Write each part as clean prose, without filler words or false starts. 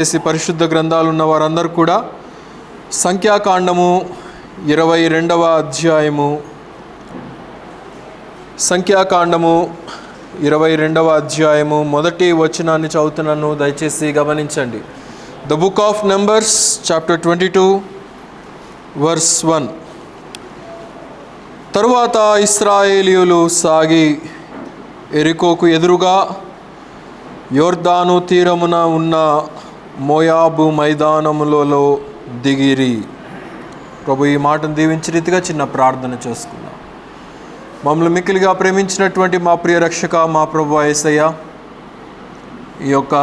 చేసి పరిశుద్ధ గ్రంథాలు ఉన్న వారందరూ కూడా సంఖ్యాకాండము 22వ అధ్యాయము సంఖ్యాకాండము 22వ అధ్యాయము మొదటి వచనాన్ని చదువుతున్నాను, దయచేసి గమనించండి. The book of numbers chapter 22 verse 1. తరువాత ఇశ్రాయేలీయులు సాగి ఎరికోకు ఎదురుగా యోర్దాను తీరమున ఉన్న మోయాబు మైదానములలో దిగిరి. ప్రభు ఈ మాటను దీవించే రీతిగా చిన్న ప్రార్థన చేసుకున్నాం. మమ్మల్ని మిక్కిలిగా ప్రేమించినటువంటి మా ప్రియ రక్షక, మా ప్రభు యేసయ్య, ఈ యొక్క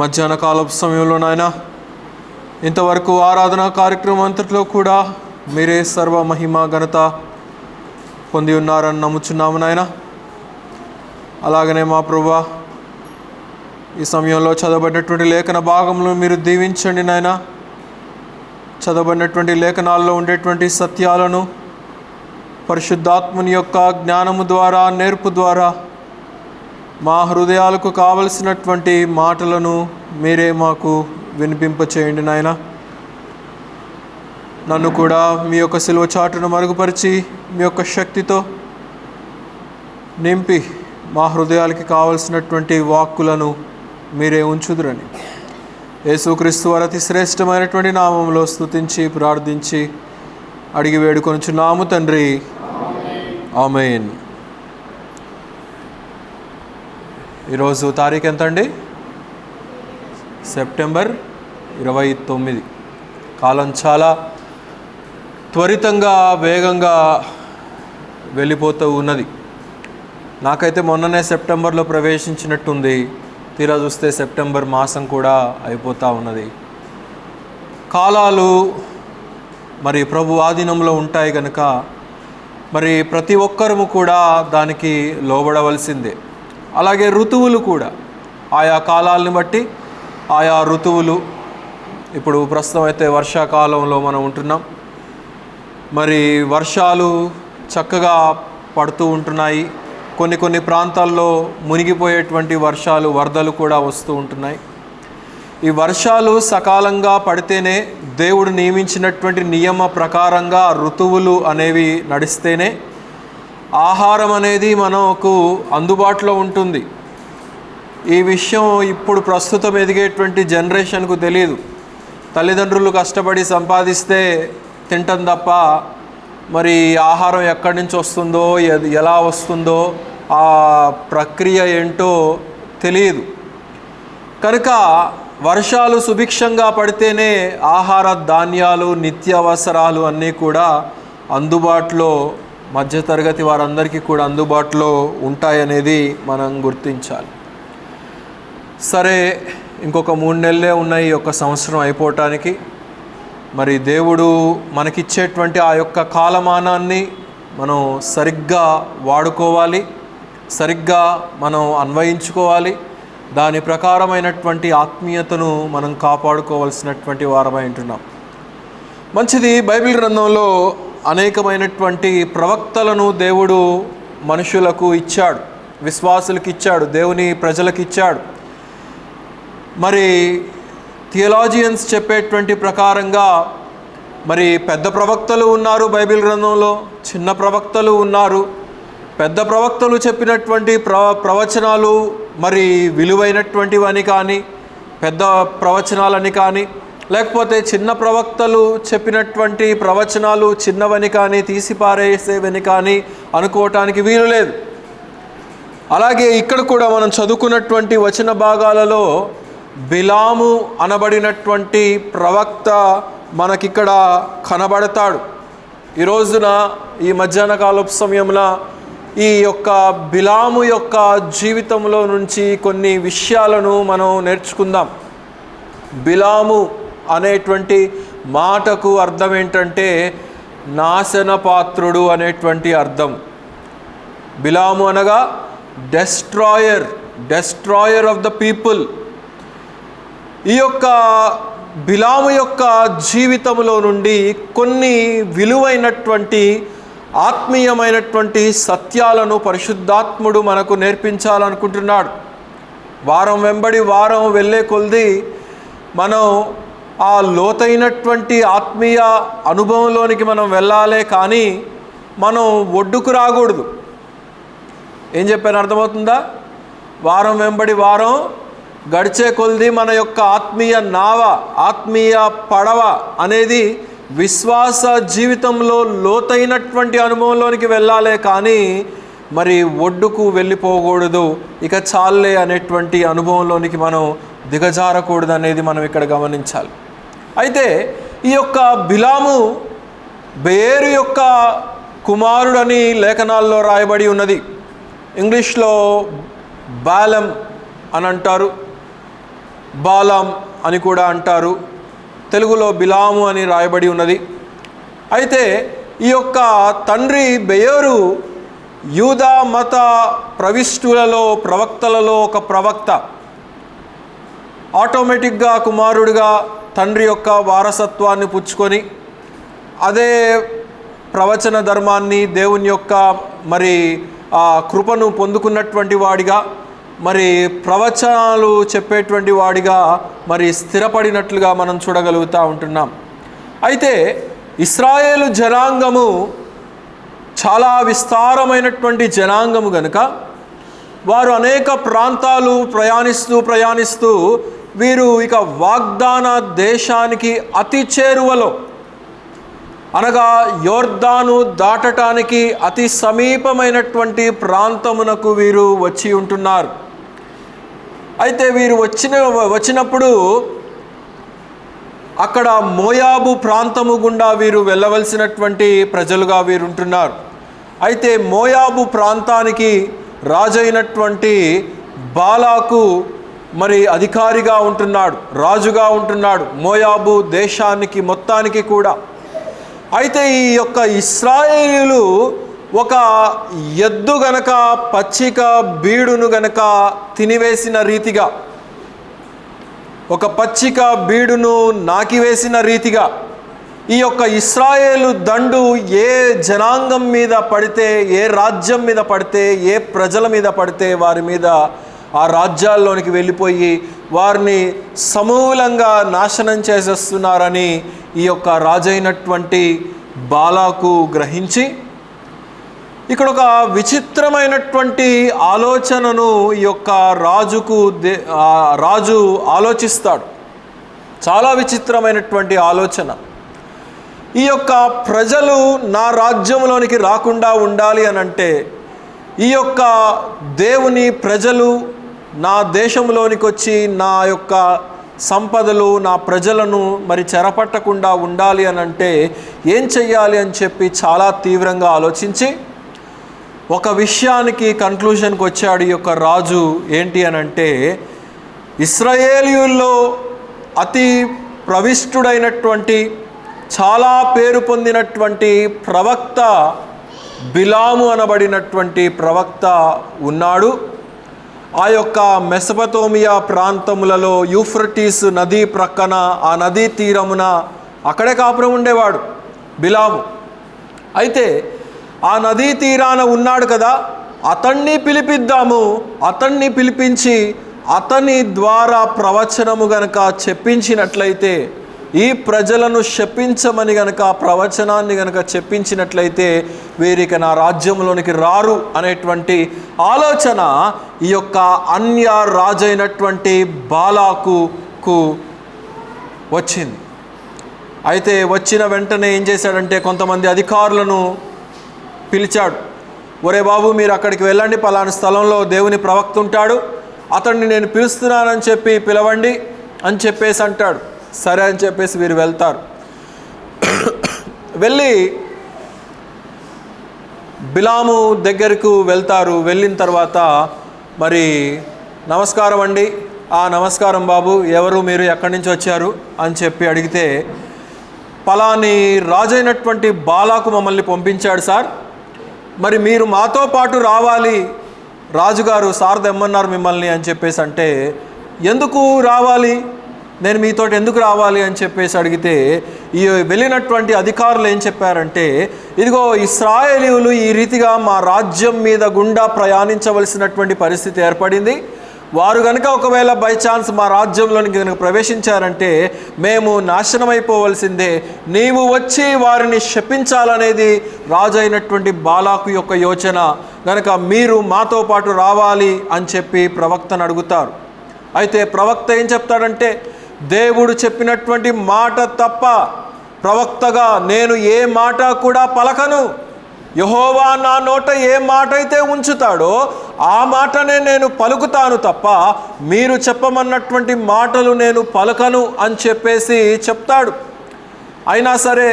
మధ్యాహ్న కాలపు సమయంలో నాయన ఇంతవరకు ఆరాధనా కార్యక్రమం అంతట్లో కూడా మీరే సర్వ మహిమ ఘనత పొంది ఉన్నారని నమ్ముచున్నాము నాయన. అలాగనే మా ప్రభువా, ఈ సమయంలో చదవబడినటువంటి లేఖన భాగంలో మీరు దీవించండి నాయన. చదవబడినటువంటి లేఖనాల్లో ఉండేటువంటి సత్యాలను పరిశుద్ధాత్మని యొక్క జ్ఞానము ద్వారా, నేర్పు ద్వారా మా హృదయాలకు కావలసినటువంటి మాటలను మీరే మాకు వినిపింపచేయండి నాయన. నన్ను కూడా మీ యొక్క సిలువ చాటును మరుగుపరిచి మీ యొక్క శక్తితో నింపి మా హృదయాలకి కావలసినటువంటి వాక్కులను మీరే ఉంచుదురని యేసుక్రీస్తు వారి అతి శ్రేష్టమైనటువంటి నామంలో స్తుతించి ప్రార్థించి అడిగి వేడుకొనుచున్నాము తండ్రి, ఆమేన్. ఈరోజు తారీఖు ఎంత అండి? సెప్టెంబర్ 29. కాలం చాలా త్వరితంగా వేగంగా వెళ్ళిపోతూ ఉన్నది. నాకైతే మొన్ననే సెప్టెంబర్లో ప్రవేశించినట్టుంది. తీరా చూస్తే సెప్టెంబర్ మాసం కూడా అయిపోతూ ఉన్నది. కాలాలు మరి ప్రభు ఆధీనంలో ఉంటాయి కనుక మరి ప్రతి ఒక్కరము కూడా దానికి లోబడవలసిందే. అలాగే ఋతువులు కూడా ఆయా కాలాలని బట్టి ఆయా ఋతువులు. ఇప్పుడు ప్రస్తుతం అయితే వర్షాకాలంలో మనం ఉంటున్నాం. మరి వర్షాలు చక్కగా పడుతూ ఉంటున్నాయి. కొన్ని ప్రాంతాల్లో మునిగిపోయేటువంటి వర్షాలు, వరదలు కూడా వస్తూ ఉంటున్నాయి. ఈ వర్షాలు సకాలంగా పడితేనే, దేవుడు నియమించినటువంటి నియమ ప్రకారంగా ఋతువులు అనేవి నడిస్తేనే ఆహారం అనేది మనకు అందుబాటులో ఉంటుంది. ఈ విషయం ఇప్పుడు ప్రస్తుతం ఎదిగేటువంటి జనరేషన్కు తెలియదు. తల్లిదండ్రులు కష్టపడి సంపాదిస్తే తింటాం తప్ప మరి ఆహారం ఎక్కడి నుంచి వస్తుందో, ఎలా వస్తుందో, ఆ ప్రక్రియ ఏంటో తెలియదు. కనుక వర్షాలు సుభిక్షంగా పడితేనే ఆహార ధాన్యాలు, నిత్యావసరాలు అన్నీ కూడా అందుబాటులో, మధ్యతరగతి వారందరికీ కూడా అందుబాటులో ఉంటాయనేది మనం గుర్తించాలి. సరే, ఇంకొక 3 నెలలే ఉన్నాయి ఒక సంవత్సరం అయిపోవటానికి. మరి దేవుడు మనకిచ్చేటువంటి ఆ యొక్క కాలమానాన్ని మనం సరిగ్గా వాడుకోవాలి, సరిగ్గా మనం అన్వయించుకోవాలి. దాని ప్రకారమైనటువంటి ఆత్మీయతను మనం కాపాడుకోవాల్సినటువంటి వారమై ఉంటున్నాం. మంచిది. బైబిల్ గ్రంథంలో అనేకమైనటువంటి ప్రవక్తలను దేవుడు మనుషులకు ఇచ్చాడు, విశ్వాసులకు ఇచ్చాడు, దేవుని ప్రజలకు ఇచ్చాడు. మరి థియలాజియన్స్ చెప్పేటువంటి ప్రకారంగా మరి పెద్ద ప్రవక్తలు ఉన్నారు బైబిల్ గ్రంథంలో, చిన్న ప్రవక్తలు ఉన్నారు. పెద్ద ప్రవక్తలు చెప్పినటువంటి ప్రవచనాలు మరి విలువైనటువంటివని కానీ, పెద్ద ప్రవచనాలని కానీ, లేకపోతే చిన్న ప్రవక్తలు చెప్పినటువంటి ప్రవచనాలు చిన్నవని కానీ, తీసిపారేసేవని కానీ అనుకోవటానికి వీలు లేదు. అలాగే ఇక్కడ కూడా మనం చదువుకున్నటువంటి వచన భాగాలలో బిలాము అనబడినటువంటి ప్రవక్త మనకిక్కడ కనబడతాడు. ఈ రోజున ఈ మధ్యాహ్న కాలపు సమయంలో ఈ యొక్క బిలాము యొక్క జీవితంలో నుంచి కొన్ని విషయాలను మనం నేర్చుకుందాం. బిలాము అనేటువంటి మాటకు అర్థం ఏంటంటే నాశన పాత్రుడు అనేటువంటి అర్థం. బిలాము అనగా డెస్ట్రాయర్ ఆఫ్ ద పీపుల్. ఈ యొక్క బిలాము యొక్క జీవితంలో నుండి కొన్ని విలువైనటువంటి ఆత్మీయమైనటువంటి సత్యాలను పరిశుద్ధాత్ముడు మనకు నేర్పించాలనుకుంటున్నాడు. వారం వెంబడి వారం వెళ్ళే కొలది మనం ఆ లోతైనటువంటి ఆత్మీయ అనుభవంలోనికి మనం వెళ్ళాలే కానీ మనం ఒడ్డుకు రాకూడదు. ఏం చెప్పాను అర్థమవుతుందా? వారం వెంబడి వారం గడిచే కొలది మన యొక్క ఆత్మీయ నావ, ఆత్మీయ పడవ అనేది విశ్వాస జీవితంలో లోతైనటువంటి అనుభవంలోనికి వెళ్ళాలే కానీ మరి ఒడ్డుకు వెళ్ళిపోకూడదు. ఇక చాలే అనేటువంటి అనుభవంలోనికి మనం దిగజారకూడదు అనేది మనం ఇక్కడ గమనించాలి. అయితే ఈ యొక్క బిలాము బెయేరు యొక్క కుమారుడని లేఖనాల్లో రాయబడి ఉన్నది. ఇంగ్లీష్లో బాలం అని అంటారు, బాలాం అని కూడా అంటారు. తెలుగులో బిలాము అని రాయబడి ఉన్నది. అయితే ఈ యొక్క తండ్రి బెయోరు యూదా మత ప్రవిష్టులలో ప్రవక్తలలో ఒక ప్రవక్త. ఆటోమేటిక్గా కుమారుడిగా తండ్రి యొక్క వారసత్వాన్ని పుచ్చుకొని అదే ప్రవచన ధర్మాన్ని, దేవుని యొక్క మరి ఆ కృపను పొందుకున్నటువంటి వాడిగా, మరి ప్రవచనాలు చెప్పేటువంటి వాడిగా మరి స్థిరపడినట్లుగా మనం చూడగలుగుతూ ఉంటున్నాం. అయితే ఇశ్రాయేలు జనాంగము చాలా విస్తారమైనటువంటి జనాంగము గనుక వారు అనేక ప్రాంతాలు ప్రయాణిస్తూ వీరు ఇక వాగ్దాన దేశానికి అతి చేరువలో, అనగా యోర్దాను దాటటానికి అతి సమీపమైనటువంటి ప్రాంతమునకు వీరు వచ్చి ఉంటున్నారు. అయితే వీరు వచ్చినప్పుడు అక్కడ మోయాబు ప్రాంతము గుండా వీరు వెళ్ళవలసినటువంటి ప్రజలుగా వీరు ఉంటున్నారు. అయితే మోయాబు ప్రాంతానికి రాజైనటువంటి బాలాకు మరి అధికారిగా ఉంటున్నాడు, రాజుగా ఉంటున్నాడు మోయాబు దేశానికి మొత్తానికి కూడా. అయితే ఈ యొక్క ఇశ్రాయేలీయులు ఒక ఎద్దు గనక పచ్చిక బీడును గనక తినివేసిన రీతిగా, ఒక పచ్చిక బీడును నాకివేసిన రీతిగా ఈ యొక్క ఇశ్రాయేలు దండు ఏ జనాంగం మీద పడితే, ఏ రాజ్యం మీద పడితే, ఏ ప్రజల మీద పడితే వారి మీద ఆ రాజ్యాల్లోనికి వెళ్ళిపోయి వారిని సమూలంగా నాశనం చేసేస్తున్నారని ఈ యొక్క రాజైనటువంటి బాలాకు గ్రహించి ఇక్కడ ఒక విచిత్రమైనటువంటి ఆలోచనను ఈ యొక్క రాజు ఆలోచిస్తాడు. చాలా విచిత్రమైనటువంటి ఆలోచన. ఈ యొక్క ప్రజలు నా రాజ్యంలోనికి రాకుండా ఉండాలి అని అంటే, ఈ యొక్క దేవుని ప్రజలు నా దేశంలోనికి వచ్చి నా యొక్క సంపదలు, నా ప్రజలను మరి చెరపట్టకుండా ఉండాలి అని అంటే ఏం చెయ్యాలి అని చెప్పి చాలా తీవ్రంగా ఆలోచించి ఒక విషయానికి కన్క్లూషన్కి వచ్చాడు ఈ యొక్క రాజు. ఏంటి అని అంటే, ఇశ్రాయేలీయుల్లో అతి ప్రవిష్టుడైనటువంటి, చాలా పేరు పొందినటువంటి ప్రవక్త బిలాము అనబడినటువంటి ప్రవక్త ఉన్నాడు. ఆ యొక్క మెసపతోమియా ప్రాంతములలో యూఫ్రటీస్ నదీ ప్రక్కన, ఆ నదీ తీరమున అక్కడే కాపురం ఉండేవాడు బిలాము. అయితే ఆ నదీ తీరాన ఉన్నాడు కదా, అతన్ని పిలిపిద్దాము, అతన్ని పిలిపించి అతని ద్వారా ప్రవచనము గనక చెప్పించినట్లయితే, ఈ ప్రజలను శపించమని గనక ప్రవచనాన్ని గనక చెప్పించినట్లయితే వీరికి నా రాజ్యంలోనికి రారు అనేటువంటి ఆలోచన ఈ యొక్క అన్య రాజైనటువంటి బాలాకుకు వచ్చింది. అయితే వచ్చిన వెంటనే ఏం చేశాడంటే, కొంతమంది అధికారులను పిలిచాడు. ఒరే బాబు, మీరు అక్కడికి వెళ్ళండి, పలానా స్థలంలో దేవుని ప్రవక్త ఉంటాడు, అతన్ని నేను పిలుస్తున్నానని చెప్పి పిలవండి అని చెప్పేసి అంటాడు. సరే అని చెప్పేసి వీరు వెళ్తారు. వెళ్ళి బిలాము దగ్గరకు వెళ్తారు. వెళ్ళిన తర్వాత మరి నమస్కారం అండి. నమస్కారం బాబు, ఎవరు మీరు, ఎక్కడి నుంచి వచ్చారు అని చెప్పి అడిగితే, పలాని రాజైనటువంటి బాలాకు మమ్మల్ని పంపించాడు సార్, మరి మీరు మాతో పాటు రావాలి, రాజుగారు సార్ తెమ్మన్నారు మిమ్మల్ని అని చెప్పేసి అంటే, ఎందుకు రావాలి, నేను మీతోటి ఎందుకు రావాలి అని చెప్పేసి అడిగితే, ఈ వెళ్ళినటువంటి అధికారులు ఏం చెప్పారంటే, ఇదిగో ఇశ్రాయేలీయులు ఈ రీతిగా మా రాజ్యం మీద గుండా ప్రయాణించవలసినటువంటి పరిస్థితి ఏర్పడింది, వారు కనుక ఒకవేళ బై ఛాన్స్ మా రాజ్యంలోనికి కనుక ప్రవేశించారంటే మేము నాశనమైపోవలసిందే, నీవు వచ్చి వారిని శపించాలనేది రాజు అయినటువంటి బాలాకు యొక్క యోచన కనుక మీరు మాతో పాటు రావాలి అని చెప్పి ప్రవక్తను అడుగుతారు. అయితే ప్రవక్త ఏం చెప్తాడంటే, దేవుడు చెప్పినటువంటి మాట తప్ప ప్రవక్తగా నేను ఏ మాట కూడా పలకను. యెహోవా నా నోట ఏ మాట అయితే ఉంచుతాడో ఆ మాటనే నేను పలుకుతాను తప్ప మీరు చెప్పమన్నటువంటి మాటలు నేను పలకను అని చెప్పేసి చెప్తాడు. అయినా సరే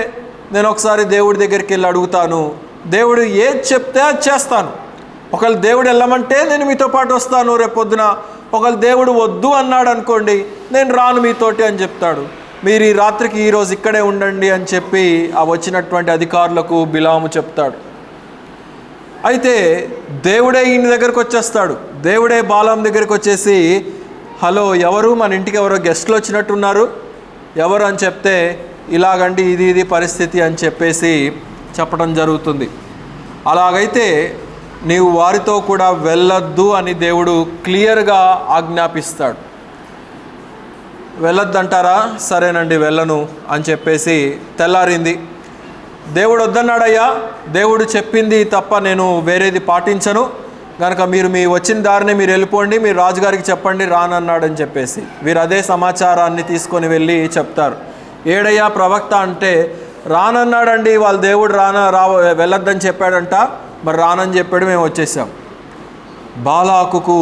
నేను ఒకసారి దేవుడి దగ్గరికి వెళ్ళి అడుగుతాను, దేవుడు ఏది చెప్తే అది చేస్తాను. ఒకవేళ దేవుడు వెళ్ళమంటే నేను మీతో పాటు వస్తాను రేపొద్దున, ఒకవేళ దేవుడు వద్దు అన్నాడు అనుకోండి నేను రాను మీతోటి అని చెప్తాడు. మీరు ఈ రాత్రికి ఈరోజు ఇక్కడే ఉండండి అని చెప్పి ఆ వచ్చినటువంటి అధికారులకు బిలాము చెప్తాడు. అయితే దేవుడే ఈయన దగ్గరకు వచ్చేస్తాడు. దేవుడే బాలాం దగ్గరికి వచ్చేసి, హలో ఎవరు, మన ఇంటికి ఎవరో గెస్ట్లు వచ్చినట్టున్నారు, ఎవరు అని చెప్తే ఇలాగండి ఇది పరిస్థితి అని చెప్పేసి చెప్పడం జరుగుతుంది. అలాగైతే నీవు వారితో కూడా వెళ్ళొద్దు అని దేవుడు క్లియర్గా ఆజ్ఞాపిస్తాడు. వెళ్ళొద్దంటారా, సరేనండి వెళ్ళను అని చెప్పేసి తెల్లారింది. దేవుడు వద్దన్నాడయ్యా, దేవుడు చెప్పింది తప్ప నేను వేరేది పాటించను కనుక మీరు మీ వచ్చిన దారిని మీరు వెళ్ళిపోండి, మీరు రాజుగారికి చెప్పండి రానన్నాడని చెప్పేసి వీరు అదే సమాచారాన్ని తీసుకొని వెళ్ళి చెప్తారు. ఏడయ్యా ప్రవక్త అంటే, రానన్నాడండి వాళ్ళ దేవుడు వెళ్ళొద్దని చెప్పాడంట, మరి రానని చెప్పాడు, మేము వచ్చేసాం. బాలాకుకు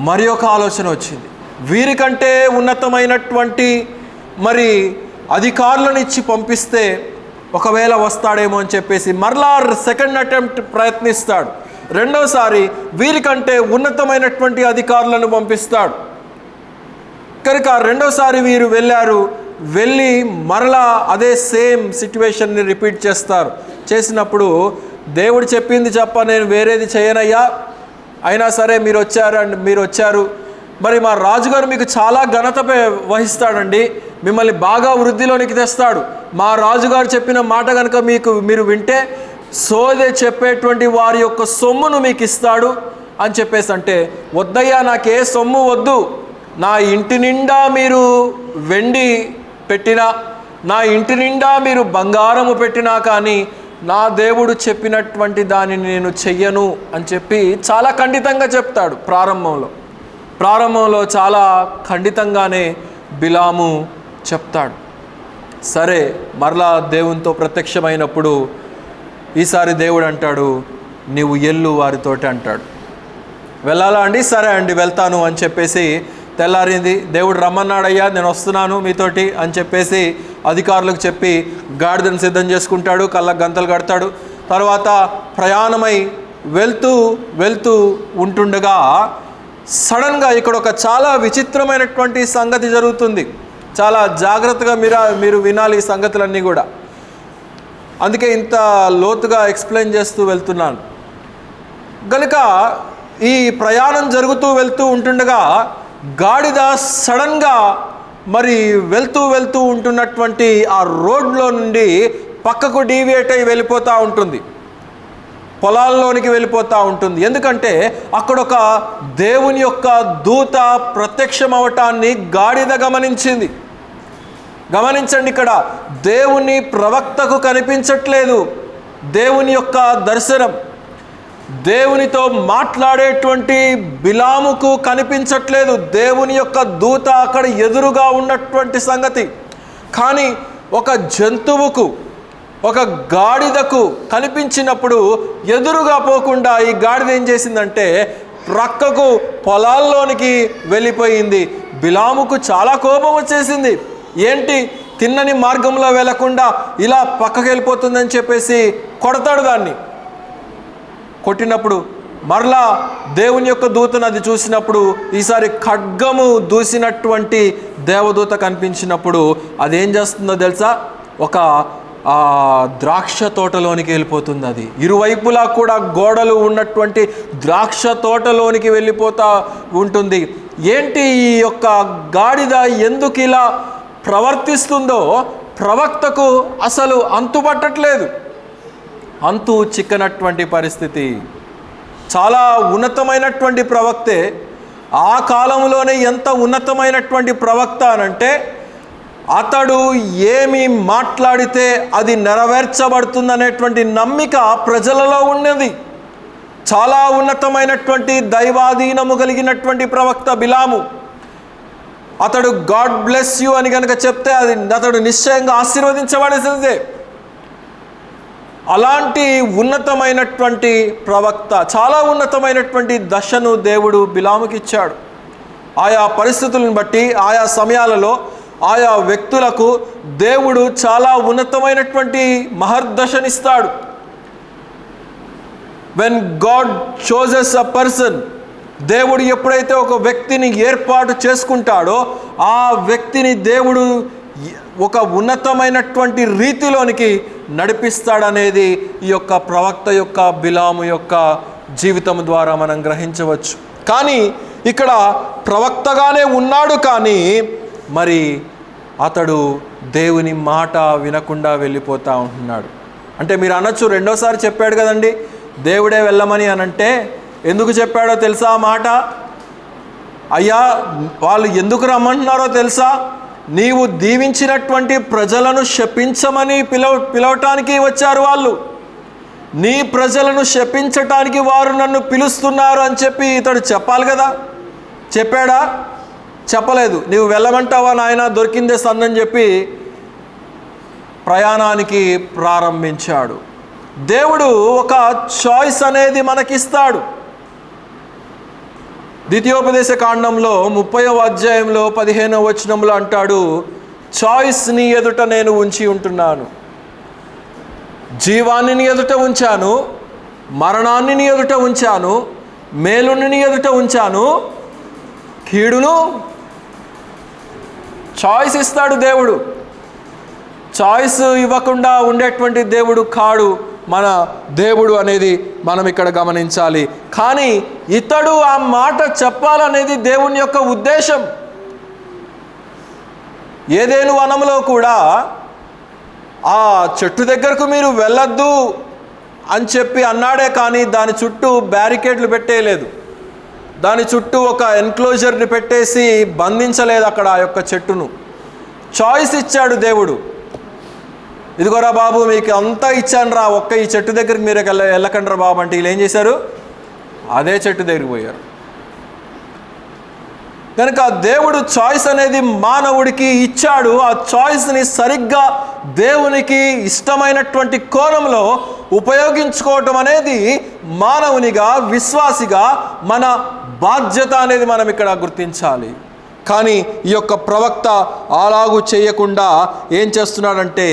మరి ఒక ఆలోచన వచ్చింది. వీరికంటే ఉన్నతమైనటువంటి మరి అధికారులను ఇచ్చి పంపిస్తే ఒకవేళ వస్తాడేమో అని చెప్పేసి మరలా సెకండ్ అటెంప్ట్ ప్రయత్నిస్తాడు. రెండవసారి వీరికంటే ఉన్నతమైనటువంటి అధికారులను పంపిస్తాడు. కనుక రెండవసారి వీరు వెళ్ళి మరలా అదే సేమ్ సిట్యువేషన్ని రిపీట్ చేస్తారు. చేసినప్పుడు దేవుడు చెప్పింది చెప్ప నేను వేరేది చేయనయ్యా, అయినా సరే మీరు వచ్చారు, మరి మా రాజుగారు మీకు చాలా ఘనత వహిస్తాడండి, మిమ్మల్ని బాగా వృద్ధిలోనికి తెస్తాడు. మా రాజుగారు చెప్పిన మాట కనుక మీరు వింటే సోదె చెప్పేటువంటి వారి యొక్క సొమ్మును మీకు ఇస్తాడు అని చెప్పేసి అంటే, వద్దయ్యా నాకే సొమ్ము వద్దు, నా ఇంటి నిండా మీరు వెండి పెట్టినా, నా ఇంటి నిండా మీరు బంగారము పెట్టినా కానీ నా దేవుడు చెప్పినటువంటి దానిని నేను చెయ్యను అని చెప్పి చాలా ఖండితంగా చెప్తాడు. ప్రారంభంలో చాలా ఖండితంగానే బిలాము చెప్తాడు. సరే మరలా దేవునితో ప్రత్యక్షమైనప్పుడు ఈసారి దేవుడు అంటాడు, నీవు ఎల్లు వారితోటి అంటాడు. వెళ్ళాలా అండి, సరే అండి వెళ్తాను అని చెప్పేసి తెల్లారింది. దేవుడు రమ్మన్నాడయ్యా నేను వస్తున్నాను మీతోటి అని చెప్పేసి అధికారులకు చెప్పి గాడిదను సిద్ధం చేసుకుంటాడు, కళ్ళకు గంతలు కడతాడు. తర్వాత ప్రయాణమై వెళ్తూ ఉంటుండగా సడన్గా ఇక్కడ ఒక చాలా విచిత్రమైనటువంటి సంగతి జరుగుతుంది. చాలా జాగ్రత్తగా మీరు వినాలి ఈ సంగతులన్నీ కూడా, అందుకే ఇంత లోతుగా ఎక్స్ప్లెయిన్ చేస్తూ వెళ్తున్నాను. కనుక ఈ ప్రయాణం వెళ్తూ ఉంటుండగా గాడిద సడన్గా మరి వెళ్తూ ఉంటున్నటువంటి ఆ రోడ్లో నుండి పక్కకు డీవియేట్ అయి వెళ్ళిపోతూ ఉంటుంది, పొలాల్లోనికి వెళ్ళిపోతూ ఉంటుంది. ఎందుకంటే అక్కడ ఒక దేవుని యొక్క దూత ప్రత్యక్షమవటాన్ని గాడిద గమనించింది. గమనించండి, ఇక్కడ దేవుని ప్రవక్తకు కనిపించట్లేదు దేవుని యొక్క దర్శనం, దేవునితో మాట్లాడేటువంటి బిలాముకు కనిపించట్లేదు దేవుని యొక్క దూత అక్కడ ఎదురుగా ఉన్నటువంటి సంగతి. కానీ ఒక జంతువుకు, ఒక గాడిదకు కనిపించినప్పుడు ఎదురుగా పోకుండా ఈ గాడిద ఏం చేసిందంటే ప్రక్కకు పొలాల్లోనికి వెళ్ళిపోయింది. బిలాముకు చాలా కోపం వచ్చేసింది. ఏంటి తిన్నని మార్గంలో వెళ్లకుండా ఇలా పక్కకు వెళ్ళిపోతుందని చెప్పేసి కొడతాడు. దాన్ని కొట్టినప్పుడు మరలా దేవుని యొక్క దూతను అది చూసినప్పుడు ఈసారి ఖడ్గము దూసినటువంటి దేవదూత కనిపించినప్పుడు అదేం చేస్తుందో తెలుసా, ఒక ద్రాక్ష తోటలోనికి వెళ్ళిపోతుంది. అది ఇరువైపులా కూడా గోడలు ఉన్నటువంటి ద్రాక్ష తోటలోనికి వెళ్ళిపోతూ ఉంటుంది. ఏంటి ఈ యొక్క గాడిద ఎందుకు ఇలా ప్రవర్తిస్తుందో ప్రవక్తకు అసలు అంతుపట్టట్లేదు. అంతు చిక్కనటువంటి పరిస్థితి. చాలా ఉన్నతమైనటువంటి ప్రవక్తే, ఆ కాలంలోనే ఎంత ఉన్నతమైనటువంటి ప్రవక్త అనంటే అతడు ఏమి మాట్లాడితే అది నెరవేర్చబడుతుందనేటువంటి నమ్మిక ప్రజలలో ఉన్నది. చాలా ఉన్నతమైనటువంటి దైవాధీనము కలిగినటువంటి ప్రవక్త బిలాము. అతడు గాడ్ బ్లెస్ యూ అని కనుక చెప్తే అతడు నిశ్చయంగా ఆశీర్వదించబడేసిందే. అలాంటి ఉన్నతమైనటువంటి ప్రవక్త, చాలా ఉన్నతమైనటువంటి దశను దేవుడు బిలాముకి ఇచ్చాడు. ఆయా పరిస్థితులను బట్టి ఆయా సమయాలలో ఆయా వ్యక్తులకు దేవుడు చాలా ఉన్నతమైనటువంటి మహర్దశనిస్తాడు. వెన్ గాడ్ చోజెస్ అ పర్సన్, దేవుడు ఎప్పుడైతే ఒక వ్యక్తిని ఏర్పాటు చేసుకుంటాడో ఆ వ్యక్తిని దేవుడు ఒక ఉన్నతమైనటువంటి రీతిలోనికి నడిపిస్తాడనేది ఈ యొక్క ప్రవక్త యొక్క బిలాము యొక్క జీవితం ద్వారా మనం గ్రహించవచ్చు. కానీ ఇక్కడ ప్రవక్తగానే ఉన్నాడు, కానీ మరి అతడు దేవుని మాట వినకుండా వెళ్ళిపోతూ ఉంటున్నాడు. అంటే మీరు అనొచ్చు, రెండోసారి చెప్పాడు కదండి దేవుడే వెళ్ళమని అనంటే, ఎందుకు చెప్పాడో తెలుసా ఆ మాట? అయ్యా వాళ్ళు ఎందుకు రమ్మంటున్నారో తెలుసా? నీవు దీవించినటువంటి ప్రజలను శపించమని పిలవటానికి వచ్చారు వాళ్ళు. నీ ప్రజలను శపించటానికి వారు నన్ను పిలుస్తున్నారు అని చెప్పి ఇతడు చెప్పాలి కదా. చెప్పాడా? చెప్పలేదు. నీవు వెళ్ళమంటావా నాయన, దొరికిందే సందని చెప్పి ప్రయాణానికి ప్రారంభించాడు. దేవుడు ఒక చాయిస్ అనేది మనకిస్తాడు. ద్వితీయోపదేశ కాండంలో 30వ అధ్యాయంలో 15వ వచనంలో అంటాడు, చాయిస్ నీ ఎదుట నేను ఉంచి ఉంటున్నాను. జీవాన్ని నీ ఎదుట ఉంచాను, మరణాన్ని నీ ఎదుట ఉంచాను, మేలుని నీ ఎదుట ఉంచాను, కీడును. చాయిస్ ఇస్తాడు దేవుడు. చాయిస్ ఇవ్వకుండా ఉండేటువంటి దేవుడు కాడు మన దేవుడు అనేది మనం ఇక్కడ గమనించాలి. కానీ ఇతడు ఆ మాట చెప్పాలనేది దేవుని యొక్క ఉద్దేశం. ఏదేను వనంలో కూడా ఆ చెట్టు దగ్గరకు మీరు వెళ్ళొద్దు అని చెప్పి అన్నాడే, కానీ దాని చుట్టూ బ్యారికేడ్లు పెట్టేయలేదు. దాని చుట్టూ ఒక ఎన్క్లోజర్ని పెట్టేసి బంధించలేదు అక్కడ ఆ యొక్క చెట్టును. చాయిస్ ఇచ్చాడు దేవుడు. ఇదిగోరా బాబు, మీకు అంతా ఇచ్చాను రా, ఒక్క ఈ చెట్టు దగ్గరికి మీరు వెళ్ళకండి రా బాబు అంటే వీళ్ళు ఏం చేశారు? అదే చెట్టు దగ్గరికి పోయారు. కనుక దేవుడు చాయిస్ అనేది మానవుడికి ఇచ్చాడు. ఆ చాయిస్ని సరిగ్గా దేవునికి ఇష్టమైనటువంటి కోణంలో ఉపయోగించుకోవటం అనేది మానవునిగా, విశ్వాసిగా మన బాధ్యత అనేది మనం ఇక్కడ గుర్తించాలి. కానీ ఈ యొక్క ప్రవక్త అలాగూ చేయకుండా ఏం చేస్తున్నాడంటే,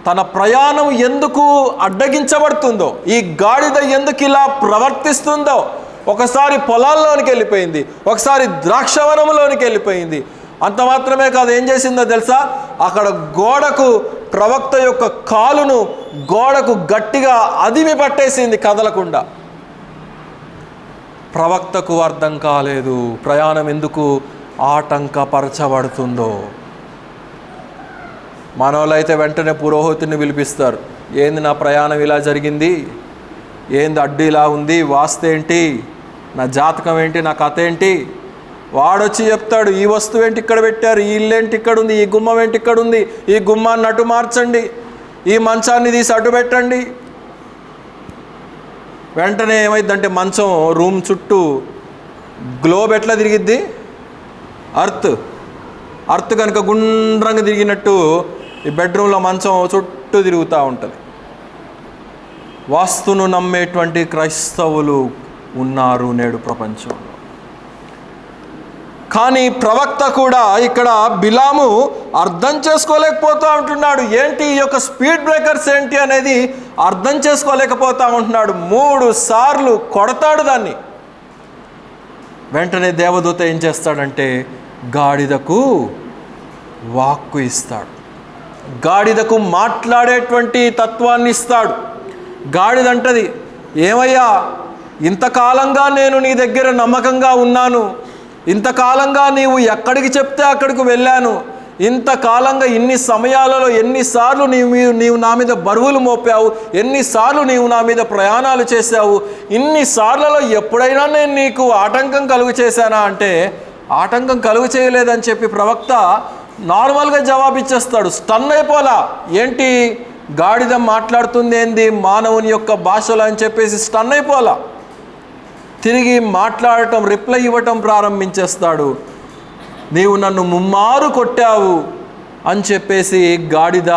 తన ప్రయాణం ఎందుకు అడ్డగించబడుతుందో, ఈ గాడిద ఎందుకు ఇలా ప్రవర్తిస్తుందో, ఒకసారి పొలాల్లోనికి వెళ్ళిపోయింది, ఒకసారి ద్రాక్షవనంలోనికి వెళ్ళిపోయింది. అంత మాత్రమే కాదు, ఏం చేసిందో తెలుసా? అక్కడ గోడకు ప్రవక్త యొక్క కాలును గోడకు గట్టిగా అదిమి పట్టేసింది కదలకుండా. ప్రవక్తకు అర్థం కాలేదు ప్రయాణం ఎందుకు ఆటంకపరచబడుతుందో. మనోళ్ళైతే వెంటనే పురోహితుని పిలిపిస్తారు. ఏంది నా ప్రయాణం ఇలా జరిగింది, ఏంది అడ్డు ఇలా ఉంది, వాస్తేంటి, నా జాతకం ఏంటి, నా కథ ఏంటి? వాడొచ్చి చెప్తాడు, ఈ వస్తువు ఏంటి ఇక్కడ పెట్టారు, ఈ ఇల్లు ఏంటి ఇక్కడ ఉంది, ఈ గుమ్మం ఏంటి ఇక్కడ ఉంది, ఈ గుమ్మాన్ని అటు మార్చండి, ఈ మంచాన్ని తీసి అటు పెట్టండి. వెంటనే ఏమైందంటే మంచం రూమ్ చుట్టూ గ్లోబ్ ఎట్లా తిరిగిద్ది, అర్త్ కనుక గుండ్రంగా తిరిగినట్టు ఈ బెడ్రూమ్లో మంచం చుట్టూ తిరుగుతూ ఉంటుంది. వాస్తును నమ్మేటువంటి క్రైస్తవులు ఉన్నారు నేడు ప్రపంచంలో. కానీ ప్రవక్త కూడా ఇక్కడ బిలాము అర్థం చేసుకోలేకపోతూ ఉంటున్నాడు. ఏంటి ఈ యొక్క స్పీడ్ బ్రేకర్స్ ఏంటి అనేది అర్థం చేసుకోలేకపోతూ ఉంటున్నాడు. 3 సార్లు కొడతాడు దాన్ని. వెంటనే దేవదూత ఏం చేస్తాడంటే గాడిదకు వాక్కు ఇస్తాడు, గాడిదకు మాట్లాడేటువంటి తత్వాన్ని ఇస్తాడు. గాడిదంటది, ఏమయ్యా ఇంతకాలంగా నేను నీ దగ్గర నమ్మకంగా ఉన్నాను, ఇంతకాలంగా నీవు ఎక్కడికి చెప్తే అక్కడికి వెళ్ళాను, ఇంతకాలంగా ఇన్ని సమయాలలో ఎన్నిసార్లు నీవు నా మీద బరువులు మోపావు, ఎన్నిసార్లు నీవు నా మీద ప్రయాణాలు చేశావు, ఇన్నిసార్లలో ఎప్పుడైనా నేను నీకు ఆటంకం కలుగు చేశానా అంటే ఆటంకం కలుగు చేయలేదని చెప్పి ప్రవక్త నార్మల్గా జవాబిచ్చేస్తాడు. స్టన్ అయిపోలా. ఏంటి గాడిద మాట్లాడుతుంది ఏంది మానవుని యొక్క భాషలో అని చెప్పేసి స్టన్ అయిపోలా. తిరిగి మాట్లాడటం, రిప్లై ఇవ్వటం ప్రారంభించేస్తాడు. నీవు నన్ను ముమ్మారు కొట్టావు అని చెప్పేసి గాడిద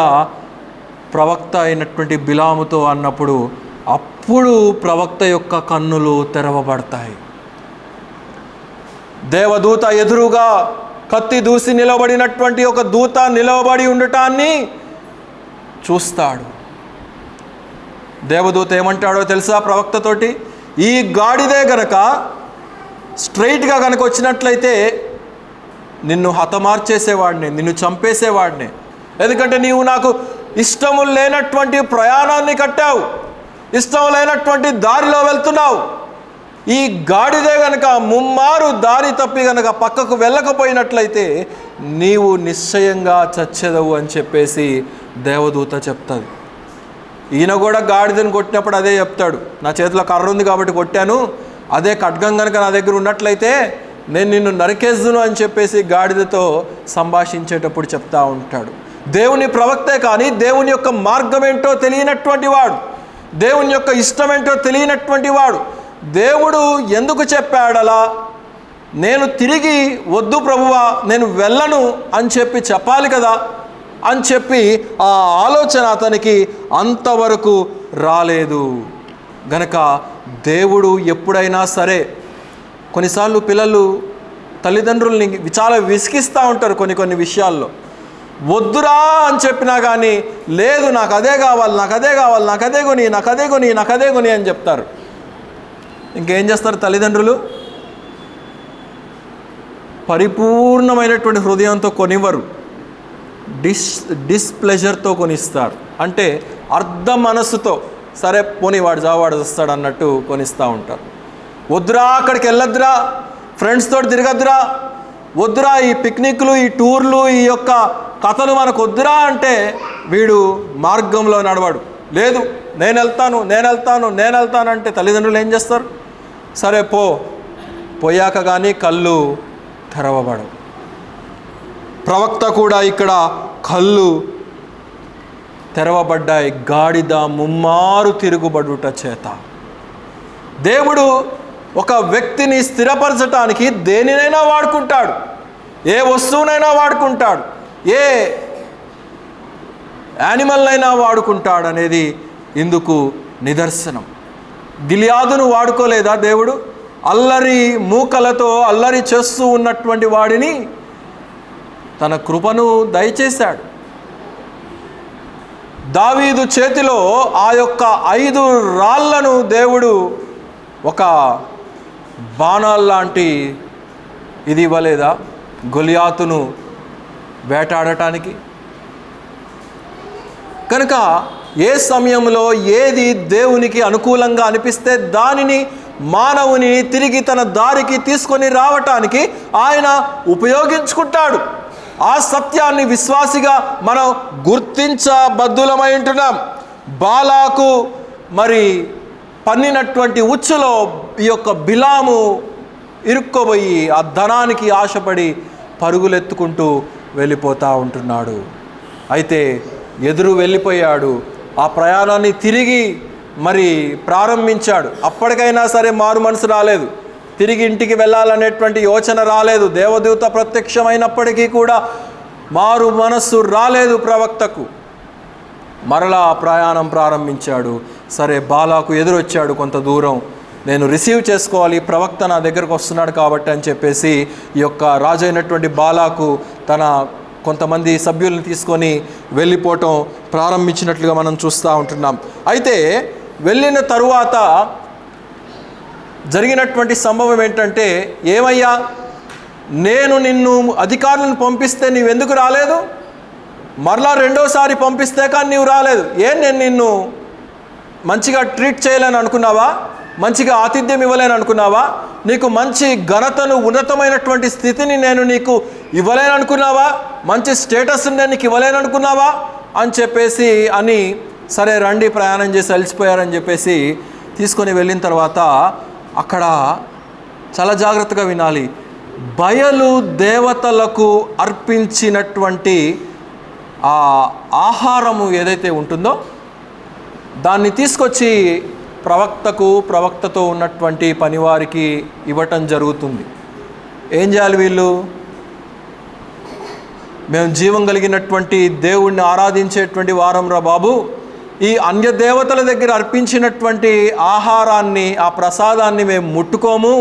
ప్రవక్త అయినటువంటి బిలాముతో అన్నప్పుడు అప్పుడు ప్రవక్త యొక్క కన్నులు తెరవబడతాయి. దేవదూత ఎదురుగా కత్తి దూసి నిలబడినటువంటి ఒక దూత నిలవబడి ఉండటాన్ని చూస్తాడు. దేవదూత ఏమంటాడో తెలుసా ప్రవక్తతోటి? ఈ గాడిదే గనక స్ట్రైట్గా కనుక వచ్చినట్లయితే నిన్ను హతమార్చేసేవాడిని, నిన్ను చంపేసేవాడిని. ఎందుకంటే నీవు నాకు ఇష్టము లేనటువంటి ప్రయాణాన్ని కట్టావు, ఇష్టం లేనటువంటి దారిలో వెళ్తున్నావు. ఈ గాడిదే గనక ముమ్మారు దారి తప్పి గనక పక్కకు వెళ్ళకపోయినట్లయితే నీవు నిశ్చయంగా చచ్చెదవు అని చెప్పేసి దేవదూత చెప్తుంది. ఈయన కూడా గాడిదని కొట్టినప్పుడు అదే చెప్తాడు. నా చేతిలో కర్ర ఉంది కాబట్టి కొట్టాను, అదే ఖడ్గం కనుక నా దగ్గర ఉన్నట్లయితే నేను నిన్ను నరికేద్దును అని చెప్పేసి గాడిదతో సంభాషించేటప్పుడు చెప్తా ఉంటాడు. దేవుని ప్రవక్తే కానీ దేవుని యొక్క మార్గం ఏంటో తెలియనటువంటి వాడు, దేవుని యొక్క ఇష్టం ఏంటో తెలియనటువంటి వాడు దేవుడు ఎందుకు చెప్పాడలా? నేను తిరిగి వద్దు ప్రభువా నేను వెళ్ళను అని చెప్పి చెప్పాలి కదా అని చెప్పి ఆ ఆలోచన అతనికి అంతవరకు రాలేదు. గనక దేవుడు ఎప్పుడైనా సరే, కొన్నిసార్లు పిల్లలు తల్లిదండ్రుల్ని చాలా విసిగిస్తూ ఉంటారు కొన్ని విషయాల్లో. వద్దురా అని చెప్పినా కానీ లేదు నాకు అదే కావాలి, నాకు అదే కావాలి, నాకు అదే కొని, నాకు అదే కొని, నాకు అదే కొని అని చెప్తారు. ఇంకేం చేస్తారు తల్లిదండ్రులు? పరిపూర్ణమైనటువంటి హృదయంతో కొనివ్వరు, డిస్ప్లెజర్తో కొనిస్తారు. అంటే అర్ధ మనస్సుతో సరే పోనీ వాడు జావాడు వస్తాడు అన్నట్టు కొనిస్తూ ఉంటారు. వద్దురా అక్కడికి వెళ్ళొద్దురా, ఫ్రెండ్స్తో తిరగద్దురా, వద్దురా ఈ పిక్నిక్లు, ఈ టూర్లు, ఈ యొక్క కథలు మనకు వద్దురా అంటే వీడు మార్గంలో నడవాడు. లేదు నేను వెళ్తాను అంటే తల్లిదండ్రులు ఏం చేస్తారు? సరే పోయాక కానీ కళ్ళు తెరవబడవు. ప్రవక్త కూడా ఇక్కడ కళ్ళు తెరవబడ్డాయి గాడిద ముమ్మారు తిరుగుబడుట చేత. దేవుడు ఒక వ్యక్తిని స్థిరపరచటానికి దేనినైనా వాడుకుంటాడు, ఏ వస్తువునైనా వాడుకుంటాడు, ఏ యానిమల్నైనా వాడుకుంటాడు అనేది ఇందుకు నిదర్శనం. గిలియాదును వాడుకోలేదా దేవుడు? అల్లరి మూకలతో అల్లరి చేస్తూ ఉన్నటువంటి వాడిని తన కృపను దయచేశాడు. దావీదు చేతిలో ఆ యొక్క 5 రాళ్లను దేవుడు ఒక బాణాల్లాంటి ఇది ఇవ్వలేదా గొలియాతును వేటాడటానికి? కనుక ఏ సమయంలో ఏది దేవునికి అనుకూలంగా అనిపిస్తే దానిని మానవుని తిరిగి తన దారికి తీసుకొని రావటానికి ఆయన ఉపయోగించుకుంటాడు. ఆ సత్యాన్ని విశ్వాసిగా మనం గుర్తించబద్దులమై ఉంటున్నాం. బాలాకు మరి పన్నినటువంటి ఉచ్చులో ఈ యొక్క బిలాము ఇరుక్కోబోయి ఆ ధనానికి ఆశపడి పరుగులెత్తుకుంటూ వెళ్ళిపోతూ ఉంటున్నాడు. అయితే ఎదురు వెళ్ళిపోయాడు. ఆ ప్రయాణాన్ని తిరిగి మరి ప్రారంభించాడు. అప్పటికైనా సరే మారు మనసు రాలేదు, తిరిగి ఇంటికి వెళ్ళాలనేటువంటి యోచన రాలేదు. దేవదూత ప్రత్యక్షమైనప్పటికీ కూడా మారు మనస్సు రాలేదు ప్రవక్తకు. మరలా ప్రయాణం ప్రారంభించాడు. సరే బాలాకు ఎదురొచ్చాడు కొంత దూరం, నేను రిసీవ్ చేసుకోవాలి, ప్రవక్త నా దగ్గరకు వస్తున్నాడు కాబట్టి అని చెప్పేసి ఈ యొక్క రాజు అయినటువంటి బాలాకు తన కొంతమంది సభ్యుల్ని తీసుకొని వెళ్ళిపోవటం ప్రారంభించినట్లుగా మనం చూస్తూ ఉంటున్నాం. అయితే వెళ్ళిన తరువాత జరిగినటువంటి సంభవం ఏంటంటే, ఏమయ్యా నేను నిన్ను అధికారులను పంపిస్తే నీవెందుకు రాలేదు? మరలా రెండోసారి పంపిస్తే కానీ నీవు రాలేదు. నేను నిన్ను మంచిగా ట్రీట్ చేయాలని అనుకున్నావా? మంచిగా ఆతిథ్యం ఇవ్వలేను అనుకున్నావా? నీకు మంచి ఘనతను, ఉన్నతమైనటువంటి స్థితిని నేను నీకు ఇవ్వలేను అనుకున్నావా? మంచి స్టేటస్ని నేను నీకు ఇవ్వలేను అనుకున్నావా అని చెప్పేసి అని, సరే రండి ప్రయాణం చేసి అలసిపోయారని చెప్పేసి తీసుకొని వెళ్ళిన తర్వాత అక్కడ చాలా జాగ్రత్తగా వినాలి. బయలు దేవతలకు అర్పించినటువంటి ఆ ఆహారము ఏదైతే ఉంటుందో దాన్ని తీసుకొచ్చి ప్రవక్తతో ఉన్నటువంటి పనివారికి ఇవ్వటం జరుగుతుంది. ఏం చేయాలి వీళ్ళు? మేము జీవం కలిగినటువంటి దేవుణ్ణి ఆరాధించేటువంటి వారంరా బాబు, ఈ అన్య దేవతల దగ్గర అర్పించినటువంటి ఆహారాన్ని, ఆ ప్రసాదాన్ని మేము ముట్టుకోము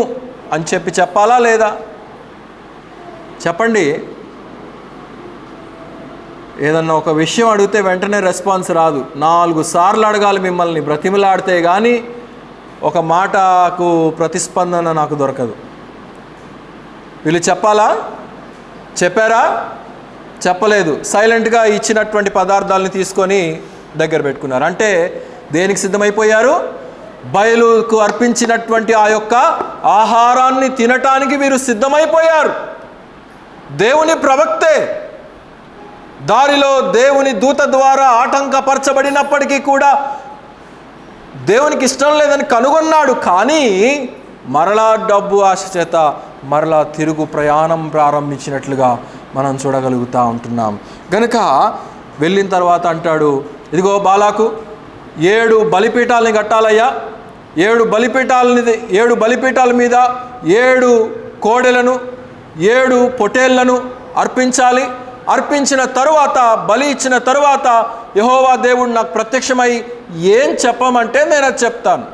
అని చెప్పాలా లేదా? చెప్పండి. ఏదన్నా ఒక విషయం అడిగితే వెంటనే రెస్పాన్స్ రాదు. 4 సార్లు అడగాలి మిమ్మల్ని, బ్రతిమలాడితే కానీ ఒక మాటకు ప్రతిస్పందన నాకు దొరకదు. వీళ్ళు చెప్పాలా? చెప్పారా? చెప్పలేదు. సైలెంట్గా ఇచ్చినటువంటి పదార్థాలను తీసుకొని దగ్గర పెట్టుకున్నారు. అంటే దేనికి సిద్ధమైపోయారు? బయలుకు అర్పించినటువంటి ఆ యొక్క ఆహారాన్ని తినటానికి వీరు సిద్ధమైపోయారు. దేవుని ప్రవక్తే దారిలో దేవుని దూత ద్వారా ఆటంకపరచబడినప్పటికీ కూడా దేవునికి ఇష్టం లేదని కనుగొన్నాడు. కానీ మరలా డబ్బు ఆశ చేత మరలా తిరుగు ప్రయాణం ప్రారంభించినట్లుగా మనం చూడగలుగుతూ ఉంటున్నాం. గనుక వెళ్ళిన తర్వాత అంటాడు, ఇదిగో బాలాకు 7 బలిపీఠాలని కట్టాలయ్యా. 7 బలిపీఠాల మీద 7 కోడెలను 7 పొటేళ్లను అర్పించాలి. అర్పించిన తరువాత, బలి ఇచ్చిన తరువాత యెహోవా దేవుడు నాకు ప్రత్యక్షమై ఏం చెప్పమంటే నేను అది చెప్తాను.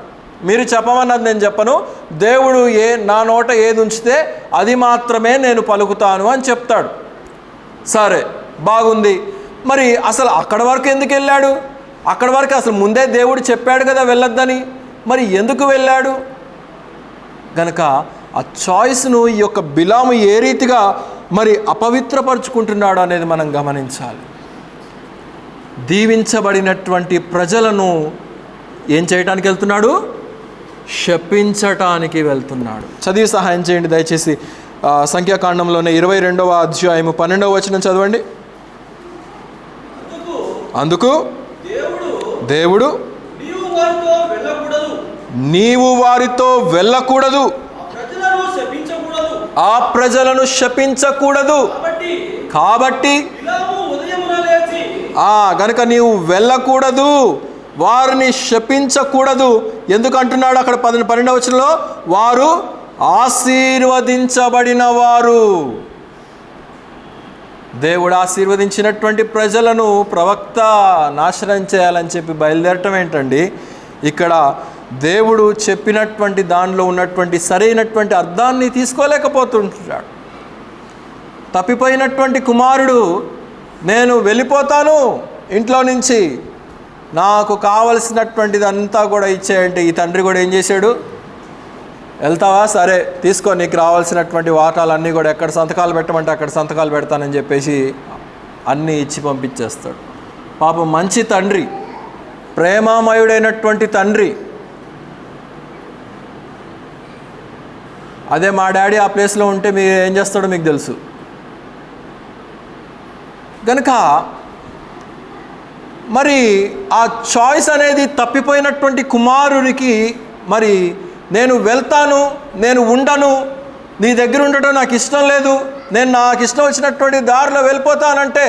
మీరు చెప్పమన్నది నేను చెప్పను. దేవుడు నా నోట ఏది ఉంచితే అది మాత్రమే నేను పలుకుతాను అని చెప్తాడు. సరే, బాగుంది. మరి అసలు అక్కడి వరకు ఎందుకు వెళ్ళాడు? అక్కడి వరకు అసలు ముందే దేవుడు చెప్పాడు కదా వెళ్ళొద్దని. మరి ఎందుకు వెళ్ళాడు? గనక ఆ చాయిస్ను ఈ యొక్క బిలాము ఏ రీతిగా మరి అపవిత్రపరుచుకుంటున్నాడు అనేది మనం గమనించాలి. దీవించబడినటువంటి ప్రజలను ఏం చేయటానికి వెళ్తున్నాడు? శపించటానికి వెళ్తున్నాడు. చదివి సహాయం చేయండి దయచేసి. సంఖ్యాకాండంలోనే 22వ అధ్యాయము 12వ వచనం చదవండి. అందుకు దేవుడు నీవు వారితో వెళ్ళకూడదు, ఆ ప్రజలను శపించకూడదు. కాబట్టి గనుక నీవు వెళ్ళకూడదు, వారిని శపించకూడదు. ఎందుకు అంటున్నాడు అక్కడ 12వ వచనంలో? వారు ఆశీర్వదించబడిన వారు. దేవుడు ఆశీర్వదించినటువంటి ప్రజలను ప్రవక్త నాశనం చేయాలని చెప్పి బయలుదేరటం ఏంటండి? ఇక్కడ దేవుడు చెప్పినటువంటి దానిలో ఉన్నటువంటి సరైనటువంటి అర్థాన్ని తీసుకోలేకపోతుంటాడు. తప్పిపోయినటువంటి కుమారుడు, నేను వెళ్ళిపోతాను ఇంట్లో నుంచి, నాకు కావలసినటువంటిది అంతా కూడా ఇచ్చేయంటే ఈ తండ్రి కూడా ఏం చేశాడు? వెళ్తావా? సరే తీసుకో, నీకు రావాల్సినటువంటి వాటాలన్నీ కూడా ఎక్కడ సంతకాలు పెట్టమంటే అక్కడ సంతకాలు పెడతానని చెప్పేసి అన్నీ ఇచ్చి పంపించేస్తాడు. పాపం మంచి తండ్రి, ప్రేమామయుడైనటువంటి తండ్రి. అదే మా డాడీ ఆ ప్లేస్లో ఉంటే మీరు ఏం చేస్తాడో మీకు తెలుసు. కనుక మరి ఆ చాయిస్ అనేది తప్పిపోయినటువంటి కుమారునికి, మరి నేను వెళ్తాను, నేను ఉండను, నీ దగ్గర ఉండటం నాకు ఇష్టం లేదు, నేను నాకు ఇష్టం వచ్చినటువంటి దారిలో వెళ్ళిపోతానంటే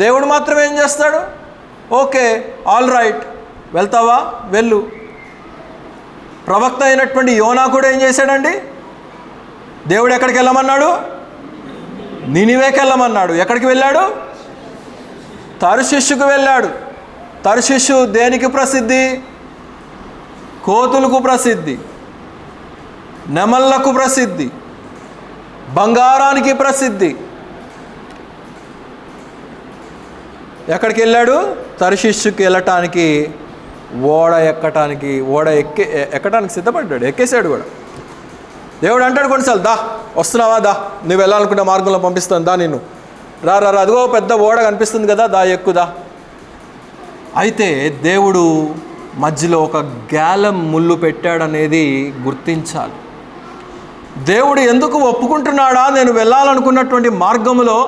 దేవుడు మాత్రం ఏం చేస్తాడు? ఓకే, ఆల్ రైట్, వెళ్తావా వెళ్ళు. ప్రవక్త అయినటువంటి యోనా కూడా ఏం చేశాడండి? దేవుడు ఎక్కడికి వెళ్ళమన్నాడు? నినివేకి వెళ్ళమన్నాడు. ఎక్కడికి వెళ్ళాడు? తర్షీషుకు వెళ్ళాడు. తర్షీషు దేనికి ప్రసిద్ధి? కోతులకు ప్రసిద్ధి, నెమళ్లకు ప్రసిద్ధి, బంగారానికి ప్రసిద్ధి. ఎక్కడికి వెళ్ళాడు? తర్షీషుకి వెళ్ళటానికి, ఓడ ఎక్కటానికి సిద్ధపడ్డాడు, ఎక్కేసాడు కూడా. దేవుడు అంటాడు కొన్నిసార్లు, దా వస్తున్నావా, దా నువ్వు వెళ్ళాలనుకున్న మార్గంలో పంపిస్తాను, దా నిన్ను రా రా అదిగో పెద్ద ఓడ కనిపిస్తుంది కదా, దా ఎక్కుదా. అయితే దేవుడు మధ్యలో ఒక గాలం ముళ్ళు పెట్టాడనేది గుర్తించాలి. దేవుడు ఎందుకు ఒప్పుకుంటున్నాడా? నేను వెళ్ళాలనుకున్నటువంటి మార్గములో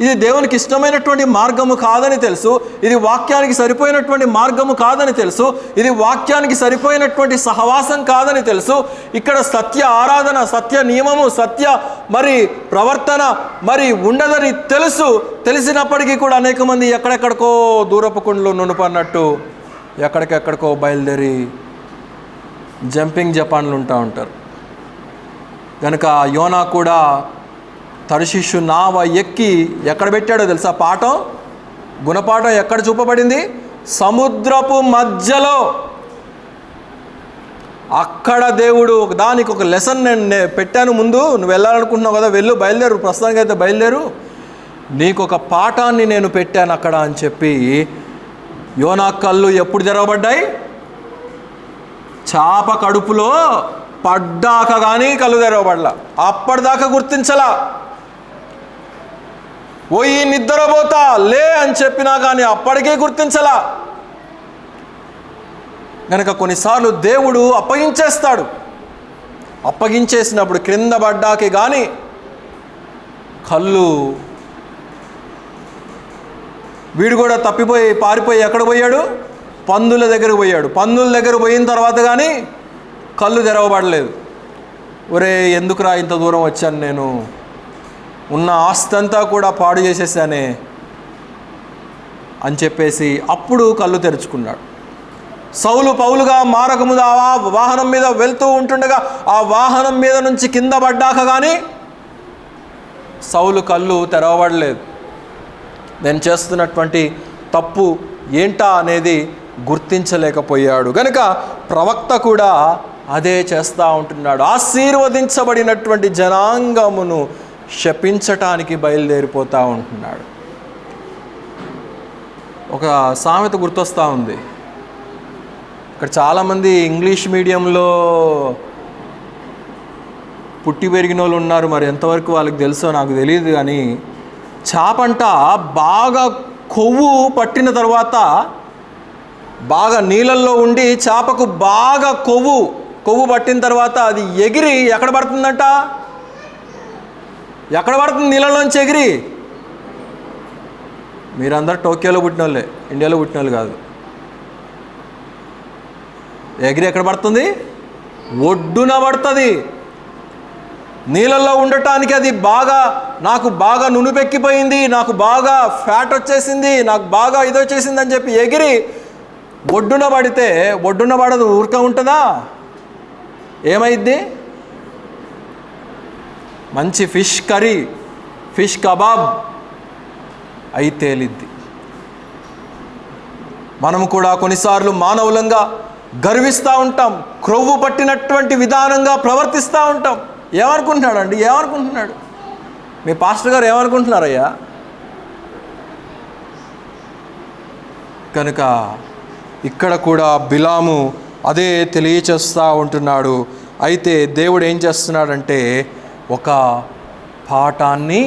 ఇది దేవునికి ఇష్టమైనటువంటి మార్గము కాదని తెలుసు, ఇది వాక్యానికి సరిపోయినటువంటి మార్గము కాదని తెలుసు, ఇది వాక్యానికి సరిపోయినటువంటి సహవాసం కాదని తెలుసు, ఇక్కడ సత్య ఆరాధన, సత్య నియమము, సత్య మరి ప్రవర్తన మరి ఉండదని తెలిసినప్పటికీ కూడా అనేక మంది ఎక్కడెక్కడికో దూరపు కుండలు నునుపన్నట్టు ఎక్కడికెక్కడికో బయలుదేరి జంపింగ్ జపాన్లు ఉంటారు. కనుక యోనా కూడా తర్షీషు నావ ఎక్కి ఎక్కడ పెట్టాడో తెలుసా? పాఠం, గుణపాఠం ఎక్కడ చూపబడింది? సముద్రపు మధ్యలో. అక్కడ దేవుడు దానికి ఒక లెసన్ నేను పెట్టాను ముందు. నువ్వు వెళ్ళాలనుకుంటున్నావు కదా, బయలుదేరు, ప్రస్తుతానికి అయితే బయలుదేరు, నీకు ఒక పాఠాన్ని నేను పెట్టాను అక్కడ అని చెప్పి యోనా కళ్ళు ఎప్పుడు తెరవబడ్డాయి? చాప కడుపులో పడ్డాక కానీ కళ్ళు తెరవబడలా. అప్పటిదాకా గుర్తించలా. పోయి నిద్రపోతా లే అని చెప్పినా కానీ అప్పటికే గుర్తించలా. కనుక కొన్నిసార్లు దేవుడు అప్పగించేస్తాడు. అప్పగించేసినప్పుడు క్రింద పడ్డాకి కానీ కళ్ళు, వీడు కూడా పారిపోయి ఎక్కడ పోయాడు? పందుల దగ్గరకు పోయాడు. పందుల దగ్గర పోయిన తర్వాత కానీ కళ్ళు తెరవబడలేదు. ఒరే ఎందుకురా ఇంత దూరం వచ్చాను, నేను ఉన్న ఆస్తి అంతా కూడా పాడు చేసేసానే అని చెప్పేసి అప్పుడు కళ్ళు తెరుచుకున్నాడు. సౌలు పౌలుగా మారకముందు ఆ వాహనం మీద వెళ్తూ ఉంటుండగా ఆ వాహనం మీద నుంచి కింద పడ్డాక కానీ సౌలు కళ్ళు తెరవబడలేదు. నేను చేస్తున్నటువంటి తప్పు ఏంటా అనేది గుర్తించలేకపోయాడు. కనుక ప్రవక్త కూడా అదే చేస్తూ ఉంటున్నాడు. ఆశీర్వదించబడినటువంటి జనాంగమును శపించటానికి బయలుదేరిపోతూ ఉంటున్నాడు. ఒక సామెత గుర్తొస్తూ ఉంది. ఇక్కడ చాలామంది ఇంగ్లీష్ మీడియంలో పుట్టి పెరిగిన వాళ్ళు ఉన్నారు. మరి ఎంతవరకు వాళ్ళకి తెలుసో నాకు తెలియదు. కానీ చేపంట బాగా కొవ్వు పట్టిన తర్వాత, బాగా నీళ్ళల్లో ఉండి చేపకు బాగా కొవ్వు పట్టిన తర్వాత అది ఎగిరి ఎక్కడ పడుతుందంట? ఎక్కడ పడుతుంది నీళ్ళలోంచి ఎగిరి? మీరందరూ టోక్యోలో పుట్టిన వాళ్ళే, ఇండియాలో పుట్టిన వాళ్ళు కాదు. ఎగిరి ఎక్కడ పడుతుంది? ఒడ్డున పడుతుంది. నీళ్ళల్లో ఉండటానికి అది నాకు బాగా నునుపెక్కిపోయింది, నాకు బాగా ఫ్యాట్ వచ్చేసింది, నాకు బాగా ఇది వచ్చేసింది అని చెప్పి ఎగిరి ఒడ్డున పడితే, ఒడ్డున పడదు, ఊరిక ఉంటుందా? ఏమైద్ది? మంచి ఫిష్ కర్రీ, ఫిష్ కబాబ్ అయి తేలిద్ది. మనం కూడా కొన్నిసార్లు మానవులంగా గర్విస్తూ ఉంటాం, క్రొవ్వు పట్టినటువంటి విధానంగా ప్రవర్తిస్తూ ఉంటాం. ఏమనుకుంటున్నాడు? మీ పాస్టర్ గారు ఏమనుకుంటున్నారయ్యా? కనుక ఇక్కడ కూడా బిలాము అదే తెలియచేస్తూ ఉంటున్నాడు. అయితే దేవుడు ఏం చేస్తున్నాడంటే ఒక పాఠాన్ని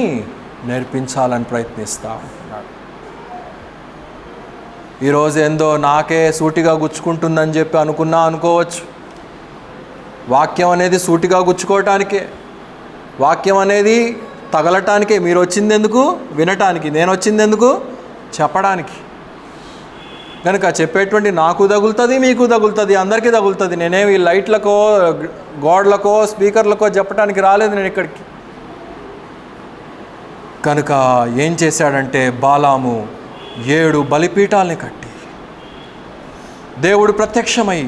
నేర్పించాలని ప్రయత్నిస్తూ ఉంటున్నాడు. ఈరోజు ఏందో నాకే సూటిగా గుచ్చుకుంటుందని చెప్పి అనుకోవచ్చు. వాక్యం అనేది సూటిగా గుచ్చుకోవటానికే, వాక్యం అనేది తగలటానికే. మీరు వచ్చింది ఎందుకు? వినటానికి. నేను వచ్చింది ఎందుకు? చెప్పడానికి. కనుక చెప్పేటువంటి నాకు తగులుతుంది, మీకు తగులుతుంది, అందరికీ తగులుతుంది. నేనేమి లైట్లకో గోడలకో స్పీకర్లకో చెప్పడానికి రాలేదు నేను ఇక్కడికి. కనుక ఏం చేశాడంటే బాలాము 7 బలిపీఠాలని కట్టి దేవుడు ప్రత్యక్షమై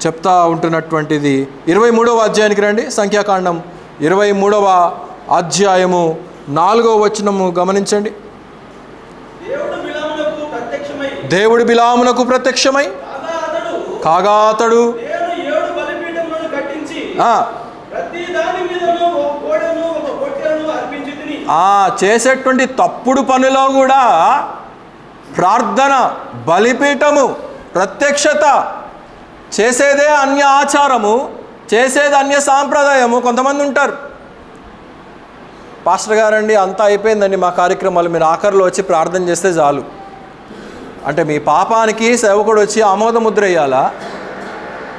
చెప్తా ఉంటున్నటువంటిది 23వ అధ్యాయానికి రండి. సంఖ్యాకాండం 23వ అధ్యాయము 4వ వచనము గమనించండి. దేవుడు బిలామునకు ప్రత్యక్షమై కాగా అతడు చేసేటువంటి తప్పుడు పనిలో కూడా ప్రార్థన, బలిపీఠము, ప్రత్యక్షత, చేసేదే అన్య ఆచారము, చేసేది అన్య సాంప్రదాయము. కొంతమంది ఉంటారు, పాస్టర్ గారండి అంతా అయిపోయిందండి మా కార్యక్రమాలు, మీరు ఆఖరిలో వచ్చి ప్రార్థన చేస్తే చాలు. అంటే మీ పాపానికి సేవకుడు వచ్చి ఆమోద ముద్ర వేయాలా?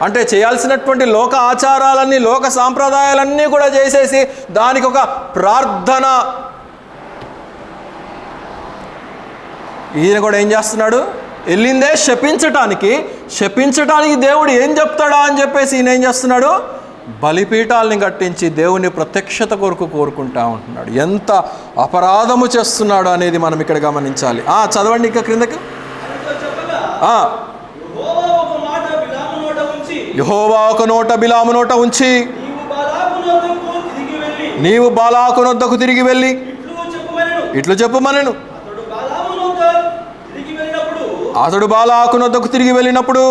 అంటే చేయాల్సినటువంటి లోక ఆచారాలన్నీ, లోక సాంప్రదాయాలన్నీ కూడా చేసేసి దానికి ఒక ప్రార్థన. ఈయన కూడా ఏం చేస్తున్నాడు? వెళ్ళిందే శపించటానికి దేవుడు ఏం చెప్తాడా అని చెప్పేసి ఈయన ఏం చేస్తున్నాడు? బలిపీఠాలని కట్టించి దేవుని ప్రత్యక్షత కొరకు కోరుకుంటా ఉంటున్నాడు. ఎంత అపరాధము చేస్తున్నాడు అనేది మనం ఇక్కడ గమనించాలి. చదవండి ఇంకా క్రిందకి. యెహోవా ఒక నోట బిలాము నోట ఉంచి, నీవు బాలాకు నొద్దకు తిరిగి వెళ్ళి ఇట్లు చెప్పుమనెను. అతడు బాలాకు నొద్దకు తిరిగి వెళ్ళినప్పుడు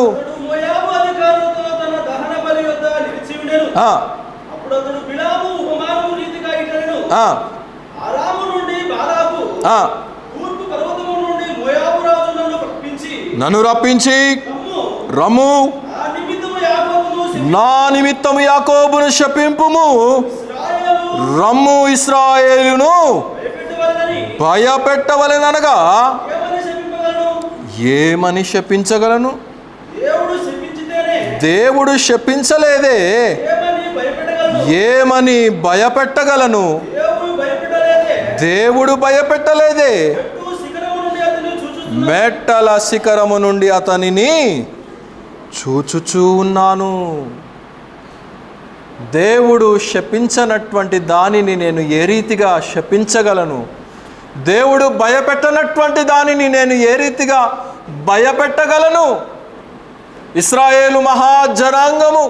నన్ను రప్పించి రమ్ము, నా నిమిత్తము యాకోబును శపింపుము, రమ్ము ఇశ్రాయేలును భయపెట్టవలెననగా ఏమని శపించగలను? దేవుడు శపించలేదే, ఏమని భయపెట్టగలను? దేవుడు భయపెట్టలేదే. మెట్టల శిఖరము నుండి అతనిని చూచుచూ ఉన్నాను. దేవుడు శపించనటువంటి దానిని నేను ఏ రీతిగా శపించగలను? దేవుడు భయపెట్టనటువంటి దానిని నేను ఏ రీతిగా భయపెట్టగలను? ఇశ్రాయేలు మహాజనాంగము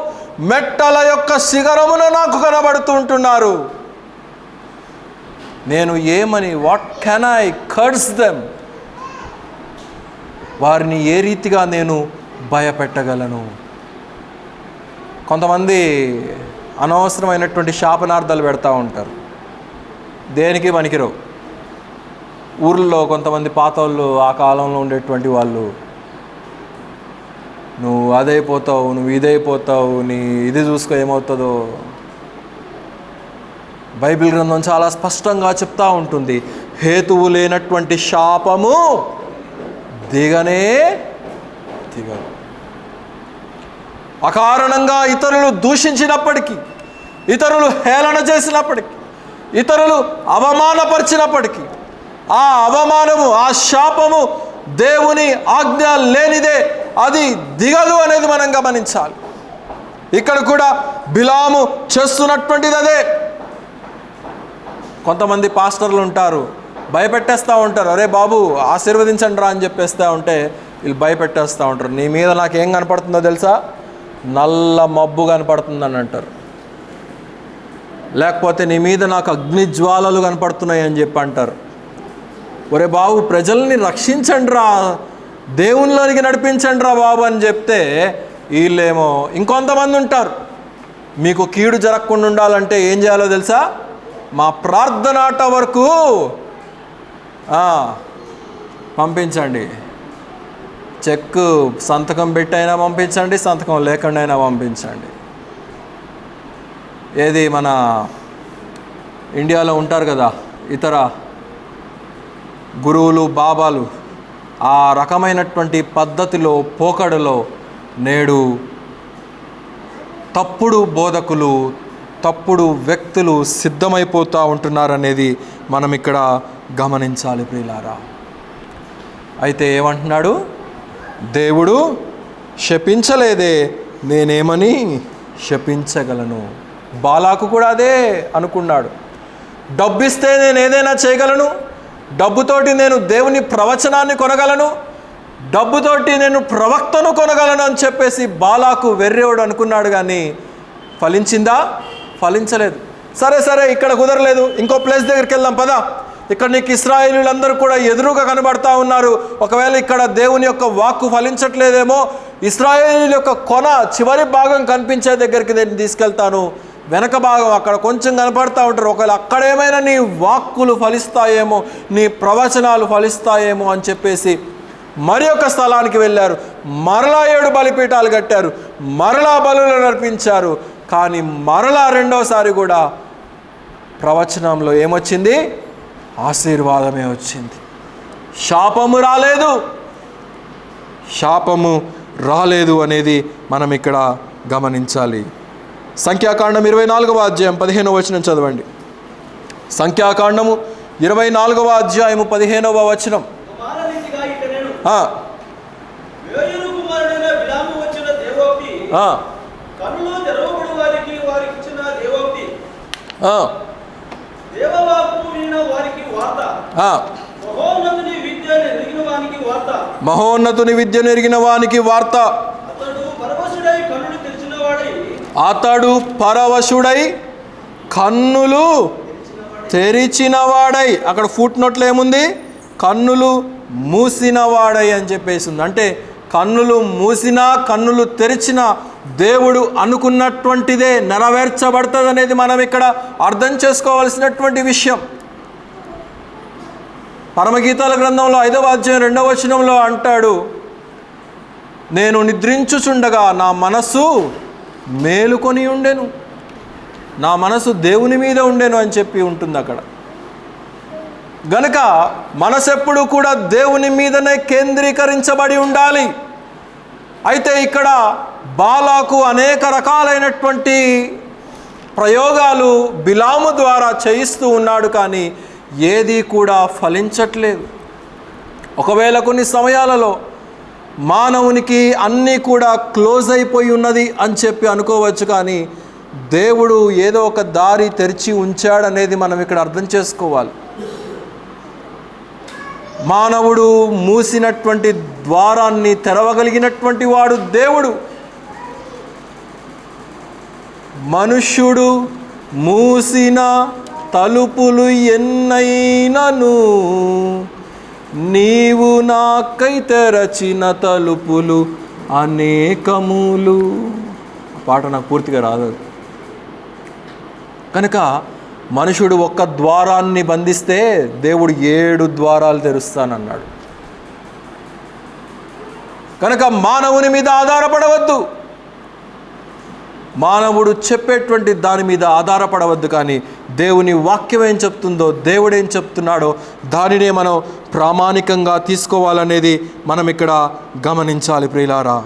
మెట్టల యొక్క శిఖరమున నాకు కనబడుతుంటున్నారు. నేను ఏమని, what can I curse them? వారిని ఏ రీతిగా నేను భయపెట్టగలను? కొంతమంది అనవసరమైనటువంటి శాపనార్థాలు పెడతా ఉంటారు, దేనికి పనికిరావు. ఊర్లో కొంతమంది పాతోళ్ళు, ఆ కాలంలో ఉండేటువంటి వాళ్ళు, నువ్వు అదైపోతావు, నువ్వు ఇదైపోతావు, నీ ఇది చూసుకో ఏమవుతుందో. బైబిల్ గ్రంథం చాలా స్పష్టంగా చెప్తా ఉంటుంది, హేతువు లేనటువంటి శాపము దిగనే దిగదు. అకారణంగా ఇతరులు దూషించినప్పటికీ, ఇతరులు హేళన చేసినప్పటికీ, ఇతరులు అవమానపరిచినప్పటికీ ఆ అవమానము, ఆ శాపము దేవుని ఆజ్ఞ లేనిదే, అది దిగదు అనేది మనం గమనించాలి. ఇక్కడ కూడా బిలాము చేస్తున్నటువంటిది అదే. కొంతమంది పాస్టర్లు ఉంటారు, భయపెట్టేస్తూ ఉంటారు. అరే బాబు ఆశీర్వదించండి రా అని చెప్పేస్తూ ఉంటే వీళ్ళు భయపెట్టేస్తూ ఉంటారు. నీ మీద నాకేం కనపడుతుందో తెలుసా? నల్ల మబ్బు కనపడుతుందని అంటారు. లేకపోతే నీ మీద నాకు అగ్నిజ్వాలలు కనపడుతున్నాయి అని చెప్పి అంటారు. ఒరే బాబు ప్రజల్ని రక్షించండి రా, దేవునిలోనికి నడిపించండి రా బాబు అని చెప్తే వీళ్ళేమో. ఇంకొంతమంది ఉంటారు, మీకు కీడు జరగకుండా ఉండాలంటే ఏం చేయాలో తెలుసా? మా ప్రార్థనాట వరకు పంపించండి, చెక్ సంతకం పెట్టైనా పంపించండి, సంతకం లేకుండా అయినా పంపించండి. ఏది మన ఇండియాలో ఉంటారు కదా ఇతర గురువులు, బాబాలు, ఆ రకమైనటువంటి పద్ధతిలో, పోకడలో నేడు తప్పుడు బోధకులు, తప్పుడు వ్యక్తులు సిద్ధమైపోతూ ఉంటున్నారనేది మనం ఇక్కడ గమనించాలి ప్రియులారా. అయితే ఏమంటున్నాడు? దేవుడు శపించలేదే, నేనేమని శపించగలను? బాలాకు కూడా అదే అనుకున్నాడు. డబ్బిస్తే నేను ఏదైనా చేయగలను, డబ్బుతోటి నేను దేవుని ప్రవచనాన్ని కొనగలను, డబ్బుతోటి నేను ప్రవక్తను కొనగలను అని చెప్పేసి బాలాకు వెర్రేవాడు అనుకున్నాడు. కానీ ఫలించిందా? ఫలించలేదు. సరే ఇక్కడ కుదరలేదు, ఇంకో ప్లేస్ దగ్గరికి వెళ్దాం పదా. ఇక్కడ నీకు ఇశ్రాయేలీయులందరూ కూడా ఎదురుగా కనబడతా ఉన్నారు. ఒకవేళ ఇక్కడ దేవుని యొక్క వాక్కు ఫలించట్లేదేమో, ఇశ్రాయేలీయుల యొక్క కొన చివరి భాగం కనిపించే దగ్గరికి నేను తీసుకెళ్తాను. వెనక భాగం అక్కడ కొంచెం కనపడతా ఉంటారు. ఒకవేళ అక్కడేమైనా నీ వాక్కులు ఫలిస్తాయేమో, నీ ప్రవచనాలు ఫలిస్తాయేమో అని చెప్పేసి మరి ఒక స్థలానికి వెళ్ళారు. మరలా 7 బలిపీఠాలు కట్టారు, మరలా బలులను నడిపించారు. కానీ మరలా రెండోసారి కూడా ప్రవచనంలో ఏమొచ్చింది? ఆశీర్వాదమే వచ్చింది, శాపము రాలేదు. శాపము రాలేదు అనేది మనం ఇక్కడ గమనించాలి. సంఖ్యాకాండం 24వ అధ్యాయం 15వ వచనం చదవండి. సంఖ్యాకాండము 24వ అధ్యాయము 15వ వచనం. మహోన్నతుని విద్యను ఎరిగిన వానికి వార్త. అతడు పరవశుడై కన్నులు తెరిచినవాడై, అక్కడ ఫుట్ నోట్లో ఏముంది? కన్నులు మూసినవాడై అని చెప్పేసి ఉంది. అంటే కన్నులు మూసినా కన్నులు తెరిచిన దేవుడు అనుకున్నటువంటిదే నెరవేర్చబడుతుంది అనేది మనం ఇక్కడ అర్థం చేసుకోవాల్సినటువంటి విషయం. పరమగీతాల గ్రంథంలో 5వ అధ్యాయం 2వ వచనంలో అంటాడు, నేను నిద్రించుచుండగా నా మనస్సు మేలుకొని ఉండెను, నా మనసు దేవుని మీద ఉండెను అని చెప్పి ఉంటుంది అక్కడ. గనుక మనసు ఎప్పుడు కూడా దేవుని మీదనే కేంద్రీకరించబడి ఉండాలి. అయితే ఇక్కడ బాలాకు అనేక రకాలైనటువంటి ప్రయోగాలు బిలాము ద్వారా చేయిస్తూ ఉన్నాడు, కానీ ఏది కూడా ఫలించట్లేదు. ఒకవేళ కొన్ని సమయాలలో మానవునికి అన్నీ కూడా క్లోజ్ అయిపోయి ఉన్నది అని చెప్పి అనుకోవచ్చు, కానీ దేవుడు ఏదో ఒక దారి తెరిచి ఉంచాడనేది మనం ఇక్కడ అర్థం చేసుకోవాలి. మానవుడు మూసినటువంటి ద్వారాన్ని తెరవగలిగినటువంటి వాడు దేవుడు. మనుష్యుడు మూసిన తలుపులు ఎన్నైనను నీవు నాకై తెరచిన తలుపులు అనేకములు. పాట నాకు పూర్తిగా రాదు. కనుక మనుషుడు ఒక్క ద్వారాన్ని బంధిస్తే దేవుడు 7 ద్వారాలు తెరుస్తానన్నాడు. కనుక మానవుని మీద ఆధారపడవద్దు, మానవుడు చెప్పేటువంటి దాని మీద ఆధారపడవద్దు, కానీ దేవుని వాక్యం ఏం చెప్తుందో, దేవుడు ఏం చెప్తున్నాడో దానినే మనం ప్రామాణికంగా తీసుకోవాలనేది మనం ఇక్కడ గమనించాలి ప్రియులారా.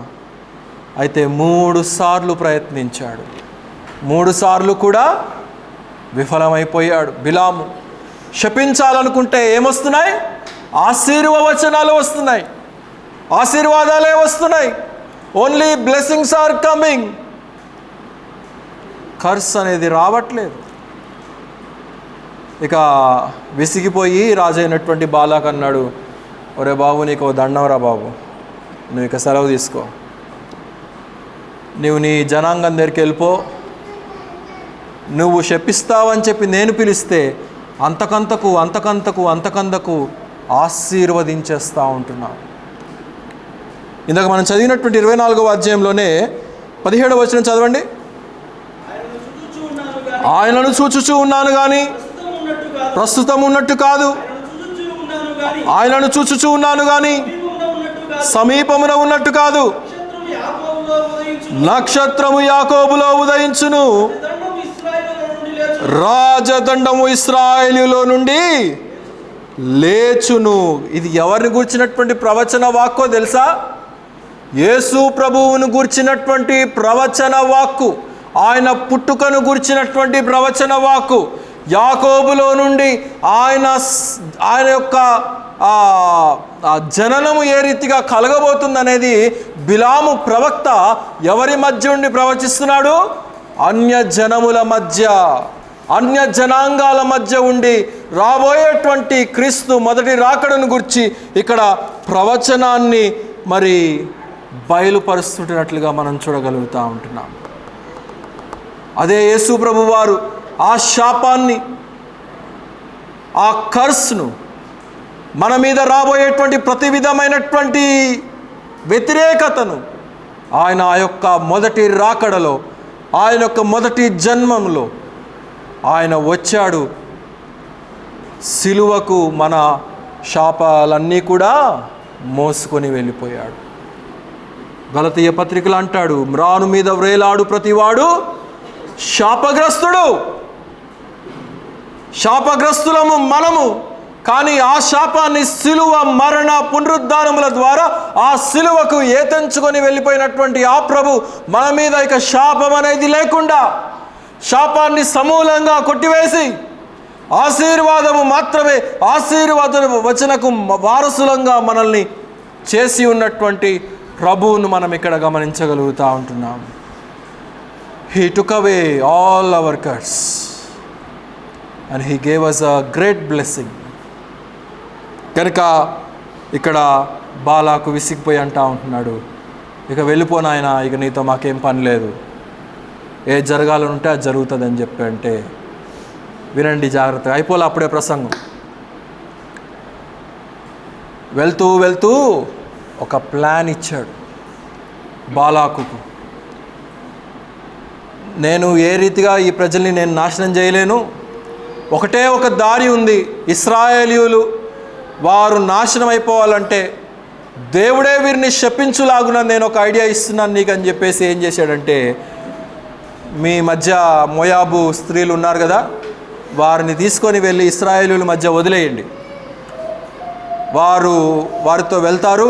అయితే 3 సార్లు ప్రయత్నించాడు, 3 సార్లు కూడా విఫలమైపోయాడు. బిలాము శపించాలనుకుంటే ఏమొస్తున్నాయి? ఆశీర్వచనాలు వస్తున్నాయి, ఆశీర్వాదాలే వస్తున్నాయి. Only blessings are coming, curse అనేది రావట్లేదు. ఇక విసిగిపోయి రాజైనటువంటి బాలాక్ అన్నాడు, ఒరే బాబు నీకు దండంరా బాబు, నువ్వు ఇక సెలవు తీసుకో, నువ్వు నీ జనాంగం దగ్గరికి వెళ్ళిపో, నువ్వు శపిస్తావని చెప్పి నేను పిలిస్తే అంతకంతకు అంతకంతకు అంతకంతకు ఆశీర్వదించేస్తూ ఉంటున్నావు. ఇందాక మనం చదివినటువంటి 24వ అధ్యాయంలోనే 17వ వచనం చదవండి. ఆయనను చూచుచూ ఉన్నాను కానీ ప్రస్తుతం ఉన్నట్టు కాదు, ఆయనను చూచుచూ ఉన్నాను కానీ సమీపమున ఉన్నట్టు కాదు. నక్షత్రము యాకోబులో ఉదయించును, రాజదండము ఇశ్రాయేలులో నుండి లేచును. ఇది ఎవరిని గూర్చినటువంటి ప్రవచన వాక్కో తెలుసా? యేసు ప్రభువును గూర్చినటువంటి ప్రవచన వాక్కు, ఆయన పుట్టుకను గూర్చినటువంటి ప్రవచన వాక్కు. యాకోబులో నుండి ఆయన యొక్క జననము ఏ రీతిగా కలగబోతుందనేది బిలాము ప్రవక్త ఎవరి మధ్య ఉండి ప్రవచిస్తున్నాడు? అన్య జనముల మధ్య, అన్య జనాంగాల మధ్య ఉండి రాబోయేటువంటి క్రీస్తు మొదటి రాకడను గురించి ఇక్కడ ప్రవచనాన్ని మరి బయలుపరుస్తున్నట్లుగా మనం చూడగలుగుతూ ఉంటున్నాం. అదే యేసు ప్రభు వారు ఆ శాపాన్ని, ఆ కర్స్ను, మన మీద రాబోయేటువంటి ప్రతి విధమైనటువంటి వ్యతిరేకతను ఆయన ఆ యొక్క మొదటి రాకడలో, ఆయన యొక్క మొదటి జన్మంలో ఆయన వచ్చాడు. సిలువకు మన శాపాలన్నీ కూడా మోసుకొని వెళ్ళిపోయాడు. గలతీయ పత్రికలు అంటాడు, మ్రాను మీద వ్రేలాడు ప్రతివాడు శాపగ్రస్తుడు. శాపగ్రస్తులము మనము, కానీ ఆ శాపాన్ని సిలువ మరణ పునరుద్ధానముల ద్వారా ఆ సిలువకు ఏతెంచుకొని వెళ్ళిపోయినటువంటి ఆ ప్రభు మన మీద ఇక శాపం అనేది లేకుండా శాపాన్ని సమూలంగా కొట్టివేసి ఆశీర్వాదము మాత్రమే ఆశీర్వాద వచనకు వారసులంగా మనల్ని చేసి ఉన్నటువంటి ప్రభువును మనం ఇక్కడ గమనించగలుగుతూ ఉంటున్నాం. He took away all our curse and He gave us a great blessing. కనుక ఇక్కడ బాలాకు విసిగిపోయి అంటా ఉంటున్నాడు, ఇక వెళ్ళిపోనాయన, ఇక నీతో మాకేం పని లేదు, ఏది జరగాలనుంటే అది జరుగుతుంది అని చెప్పి అంటే వినండి జాగ్రత్తగా. అయిపోలే అప్పుడే ప్రసంగం. వెళ్తూ వెళ్తూ ఒక ప్లాన్ ఇచ్చాడు బాలాకుకు. నేను ఏ రీతిగా ఈ ప్రజల్ని నేను నాశనం చేయలేను, ఒకటే ఒక దారి ఉంది. ఇశ్రాయేలీయులు వారు నాశనం అయిపోవాలంటే దేవుడే వీరిని శపించులాగున నేను ఒక ఐడియా ఇస్తున్నాను నీకు అని చెప్పేసి ఏం చేశాడంటే, మీ మధ్య మోయాబు స్త్రీలు ఉన్నారు కదా, వారిని తీసుకొని వెళ్ళి ఇశ్రాయేలీయుల మధ్య వదిలేయండి. వారితో వెళ్తారు,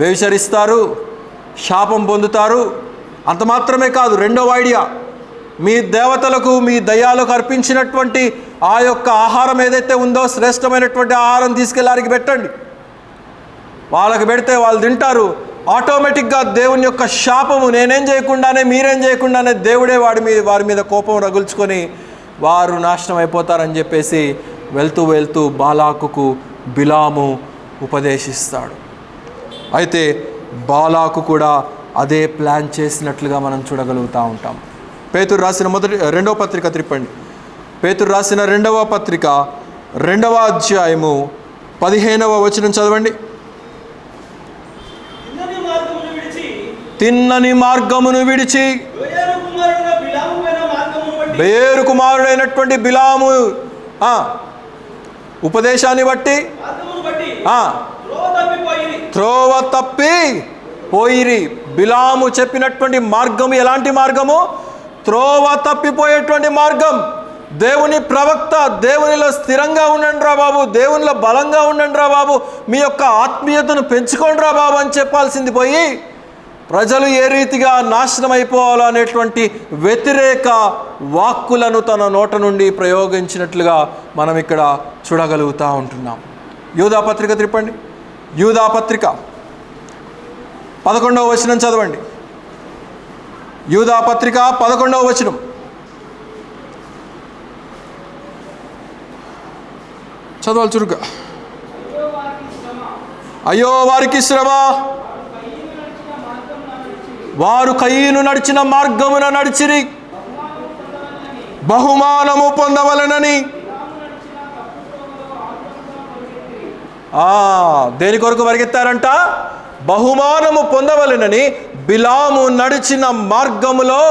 వ్యభిచరిస్తారు, శాపం పొందుతారు. అంత మాత్రమే కాదు, రెండవ ఐడియా, మీ దేవతలకు మీ దయ్యాలకు అర్పించినటువంటి ఆ యొక్క ఆహారం ఏదైతే ఉందో శ్రేష్టమైనటువంటి ఆహారం తీసుకెళ్ళారికి పెట్టండి. వాళ్ళకి పెడితే వాళ్ళు తింటారు. ఆటోమేటిక్గా దేవుని యొక్క శాపము నేనేం చేయకుండానే మీరేం చేయకుండానే దేవుడే వారి మీద కోపం రగుల్చుకొని వారు నాశనం అయిపోతారని చెప్పేసి వెళ్తూ వెళ్తూ బాలాకుకు బిలాము ఉపదేశిస్తాడు. అయితే బాలాకు కూడా అదే ప్లాన్ చేసినట్లుగా మనం చూడగలుగుతూ ఉంటాం. పేతురు రాసిన రెండవ పత్రిక తిప్పండి. పేతురు రాసిన రెండవ పత్రిక 2వ అధ్యాయము 15వ వచనం చదవండి. తిన్నని మార్గమును విడిచి బేరు కుమారుడైనటువంటి బిలాము ఉపదేశాన్ని బట్టి త్రోవ తప్పి పోయిరి. బిలాము చెప్పినటువంటి మార్గము ఎలాంటి మార్గము? త్రోవ తప్పిపోయేటువంటి మార్గం. దేవుని ప్రవక్త, దేవునిలో స్థిరంగా ఉండండి రా బాబు, దేవునిలో బలంగా ఉండండి రా బాబు, మీ యొక్క ఆత్మీయతను పెంచుకోండి రా బాబు అని చెప్పాల్సింది పోయి ప్రజలు ఏ రీతిగా నాశనం అయిపోవాలో అనేటువంటి వ్యతిరేక వాక్కులను తన నోట నుండి ప్రయోగించినట్లుగా మనం ఇక్కడ చూడగలుగుతూ ఉంటున్నాం. యూదా పత్రిక తిప్పండి. యూదా పత్రిక 11వ వచనం చదవండి. యూదా పత్రిక 11వ వచనం. చదవాలి చురుగ్గా. అయ్యో వారికి శ్రమ, వారు కయీను నడిచిన మార్గమున నడిచిరి, బహుమానము పొందవలెనని. దేని కొరకు పరిగెత్తారంట? బహుమానము పొందవలెనని బిలాము నడిచిన మార్గములో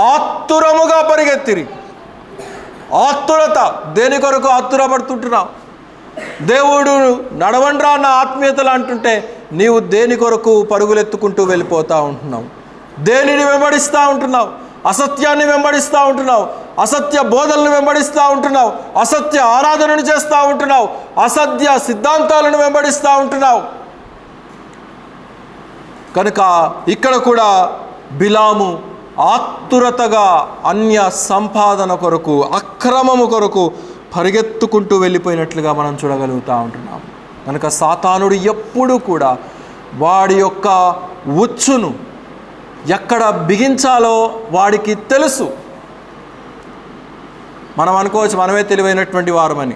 ఆతురముగా పరిగెత్తిరి. ఆతురత. దేని కొరకు ఆతురపడుతుంటున్నావు? దేవుడు నడవండ్రా నా ఆత్మీయతలు అంటుంటే నీవు దేని కొరకు పరుగులెత్తుకుంటూ వెళ్ళిపోతూ ఉంటున్నావు? దేనిని వెంబడిస్తూ ఉంటున్నావు? అసత్యాన్ని వెంబడిస్తూ ఉంటున్నావు, అసత్య బోధనలు వెంబడిస్తూ ఉంటున్నావు, అసత్య ఆరాధనను చేస్తూ ఉంటున్నావు, అసత్య సిద్ధాంతాలను వెంబడిస్తూ ఉంటున్నావు. కనుక ఇక్కడ కూడా బిలాము ఆతురతగా అన్య సంపాదన కొరకు, అక్రమము కొరకు పరిగెత్తుకుంటూ వెళ్ళిపోయినట్లుగా మనం చూడగలుగుతూ ఉంటున్నాం. కనుక సాతానుడు ఎప్పుడు కూడా వాడి యొక్క ఉచ్చును ఎక్కడ బిగించాలో వాడికి తెలుసు. మనం అనుకోవచ్చు మనమే తెలివైనటువంటి వారమని.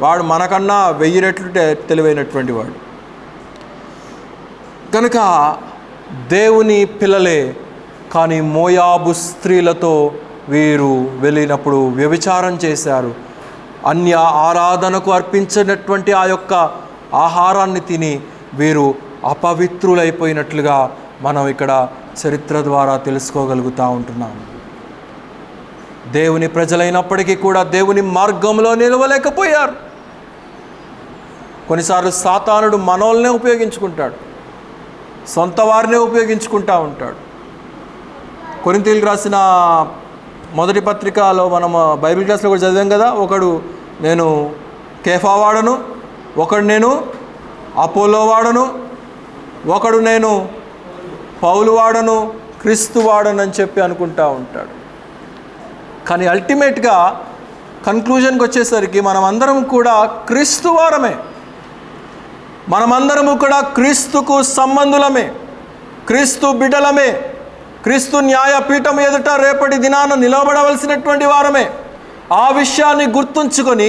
వాడు మనకన్నా 1000 రెట్లు తెలివైనటువంటి వాడు. కనుక దేవుని పిల్లలే, కానీ మోయాబు స్త్రీలతో వీరు వెళ్ళినప్పుడు వ్యభిచారం చేశారు. అన్య ఆరాధనకు అర్పించినటువంటి ఆ యొక్క ఆహారాన్ని తిని వీరు అపవిత్రులైపోయినట్లుగా మనం ఇక్కడ చరిత్ర ద్వారా తెలుసుకోగలుగుతూ ఉంటున్నాం. దేవుని ప్రజలైనప్పటికీ కూడా దేవుని మార్గంలో నిలవలేకపోయారు. కొన్నిసార్లు సాతానుడు మనోల్నే ఉపయోగించుకుంటాడు, సొంత వారినే ఉపయోగించుకుంటూ ఉంటాడు. కొరింథీయులకు రాసిన మొదటి పత్రికలో మనం బైబిల్ క్లాస్లో కూడా చదివాం కదా, ఒకడు నేను కేఫా వాడను, ఒకడు నేను అపోలో వాడను, ఒకడు నేను పౌలు వాడను, క్రీస్తు వాడను అని చెప్పి అనుకుంటా ఉంటాడు. కానీ అల్టిమేట్గా కన్క్లూజన్కి వచ్చేసరికి మనమందరం కూడా క్రీస్తు వారమే, మనమందరము కూడా క్రీస్తుకు సంబంధులమే, క్రీస్తు బిడ్డలమే, క్రీస్తు న్యాయపీఠం ఎదుట రేపటి దినాన నిలబడవలసినటువంటి వారమే. ఆ విషయాన్ని గుర్తుంచుకొని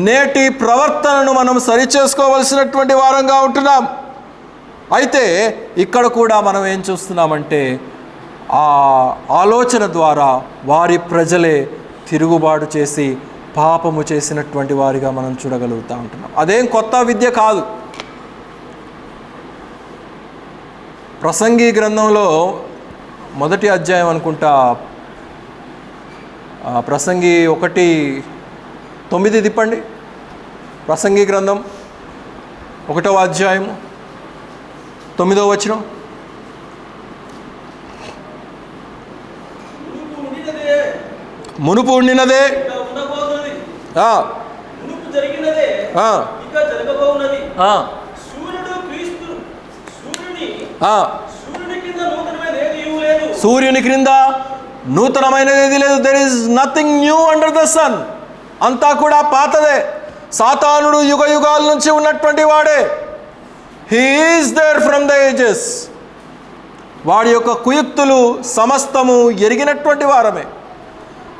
నేటి ప్రవర్తనను మనం సరిచేసుకోవలసినటువంటి వారంగా ఉంటున్నాం. అయితే ఇక్కడ కూడా మనం ఏం చూస్తున్నామంటే ఆ ఆలోచన ద్వారా వారి ప్రజలే తిరుగుబాటు చేసి పాపము చేసినటువంటి వారిగా మనం చూడగలుగుతూ ఉంటున్నాం. అదేం కొత్త విద్య కాదు. ప్రసంగి గ్రంథంలో మొదటి అధ్యాయం అనుకుంటా, ప్రసంగి 1:9 తిప్పండి. ప్రసంగి గ్రంథం 1వ అధ్యాయం 9వ వచనం. మునుపు ఉండినదే సూర్యుని క్రింద నూతనమైనది ఏది లేదు. There is nothing new under the sun. అంతా కూడా పాతదే. సాతానుడు యుగ యుగాల నుంచి ఉన్నటువంటి వాడే. He is there from the ages. వాడి యొక్క కుయుక్తులు సమస్తము ఎరిగినటువంటి వారమే.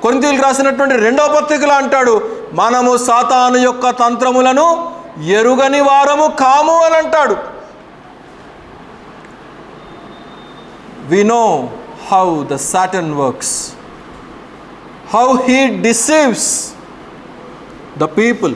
కొరింథీయులకు రాసినటువంటి 2వ పత్రికలో అంటాడు, మనము సాతాను యొక్క తంత్రములను ఎరుగని వారము కాము అని అంటాడు. We know how the Satan works, how he deceives the people.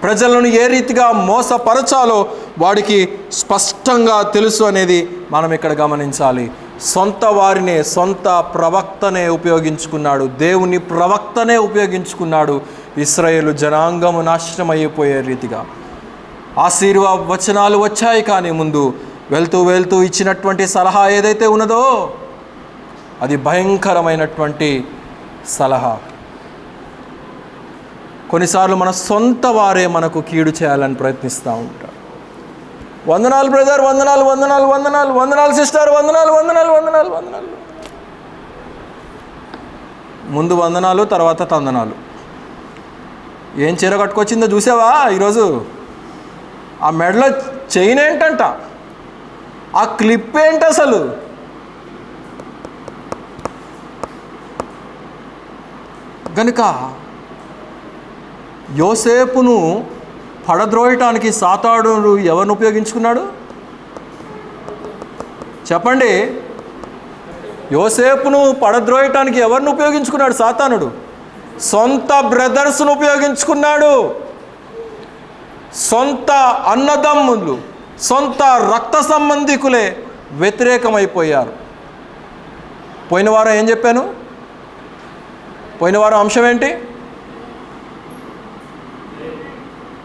ప్రజలను ఏ రీతిగా మోసపరచాలో వాడికి స్పష్టంగా తెలుసు అనేది మనం ఇక్కడ గమనించాలి. సొంత వారినే, సొంత ప్రవక్తనే ఉపయోగించుకున్నాడు, దేవుని ప్రవక్తనే ఉపయోగించుకున్నాడు ఇశ్రాయేలు జనాంగము నాశనం అయిపోయే రీతిగా. ఆశీర్వచనాలు వచ్చాయి, కానీ ముందు వెళ్తూ ఇచ్చినటువంటి సలహా ఏదైతే ఉన్నదో అది భయంకరమైనటువంటి సలహా. కొన్నిసార్లు మన సొంత వారే మనకు కీడు చేయాలని ప్రయత్నిస్తూ ఉంటారు. వందనాలు బ్రదర్, వందనాలు వందనాలు వందనాలు, వందనాలు సిస్టర్, వందనాలు వందనాలు వందనాలు వందనాలు. ముందు వందనాలు, తర్వాత తందనాలు. ఏం చీర కట్టుకొచ్చిందో చూసావా ఈరోజు? ఆ మెడలో చైన్ ఏంటంట, ఆ క్లిప్ ఏంటి అసలు? కనుక యోసేపును పడద్రోయటానికి సాతానుడు ఎవరిని ఉపయోగించుకున్నాడు చెప్పండి? యోసేపును పడద్రోయటానికి ఎవరిని ఉపయోగించుకున్నాడు సాతానుడు? సొంత బ్రదర్స్ను ఉపయోగించుకున్నాడు. సొంత అన్నదమ్ములు, సొంత రక్త సంబంధికులే వ్యతిరేకమైపోయారు. పోయిన వారం ఏం చెప్పాను? పోయిన వారం అంశం ఏంటి?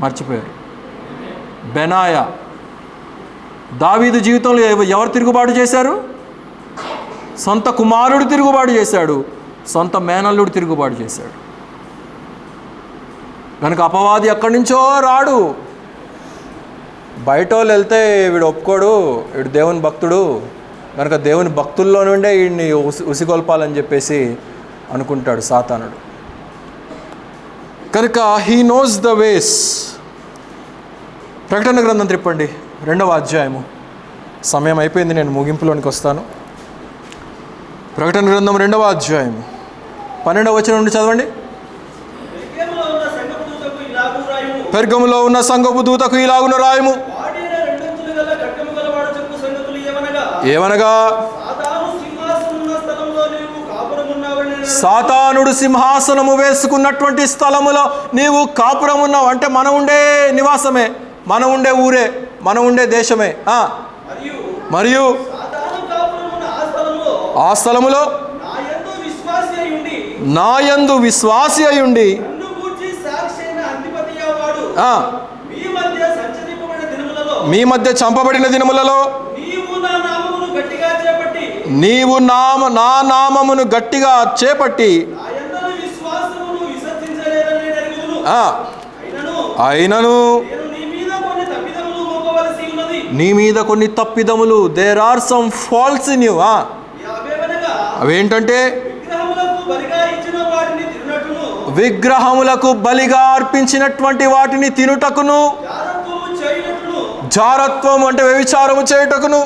మర్చిపోయారు. బెనాయా. దావీదు జీవితంలో ఎవరు తిరుగుబాటు చేశారు? సొంత కుమారుడు తిరుగుబాటు చేశాడు, సొంత మేనల్లుడు తిరుగుబాటు చేశాడు. కనుక అపవాది ఎక్కడి నుంచో రాడు. బయట వాళ్ళు వెళ్తే వీడు ఒప్పుకోడు, వీడు దేవుని భక్తుడు, కనుక దేవుని భక్తుల్లో నుండే వీడిని ఉసిగొల్పాలని చెప్పేసి అనుకుంటాడు సాతానుడు. కనుక హీ నోస్ ద వేస్. ప్రకటన గ్రంథం తిప్పండి, 2వ అధ్యాయము. సమయం అయిపోయింది, నేను ముగింపులోనికి వస్తాను. ప్రకటన గ్రంథం 2వ అధ్యాయము 12వ వచనం నుండి చదవండి. పెర్గములో ఉన్న సంఘపు దూతకు ఇలాగున రాయము, ఏమనగా సాతానుడు సింహాసనము వేసుకున్నటువంటి స్థలములో నీవు కాపురం ఉన్నావు. అంటే మనం ఉండే నివాసమే, మనం ఉండే ఊరే, మనం ఉండే దేశమే. మరియు ఆ స్థలములో నాయందు విశ్వాసి అయ్యుండి మీ మధ్య చంపబడిన దినములలో నీవు నా నామమును గట్టిగా చేపట్టి అయినను నీ మీద కొన్ని తప్పిదములు, there are some faults in you. అవేంటంటే విగ్రహములకు బలిగా అర్పించినటువంటి వాటిని తినుటకును, జారత్వం అంటే వ్యభిచారము చేయుటకును,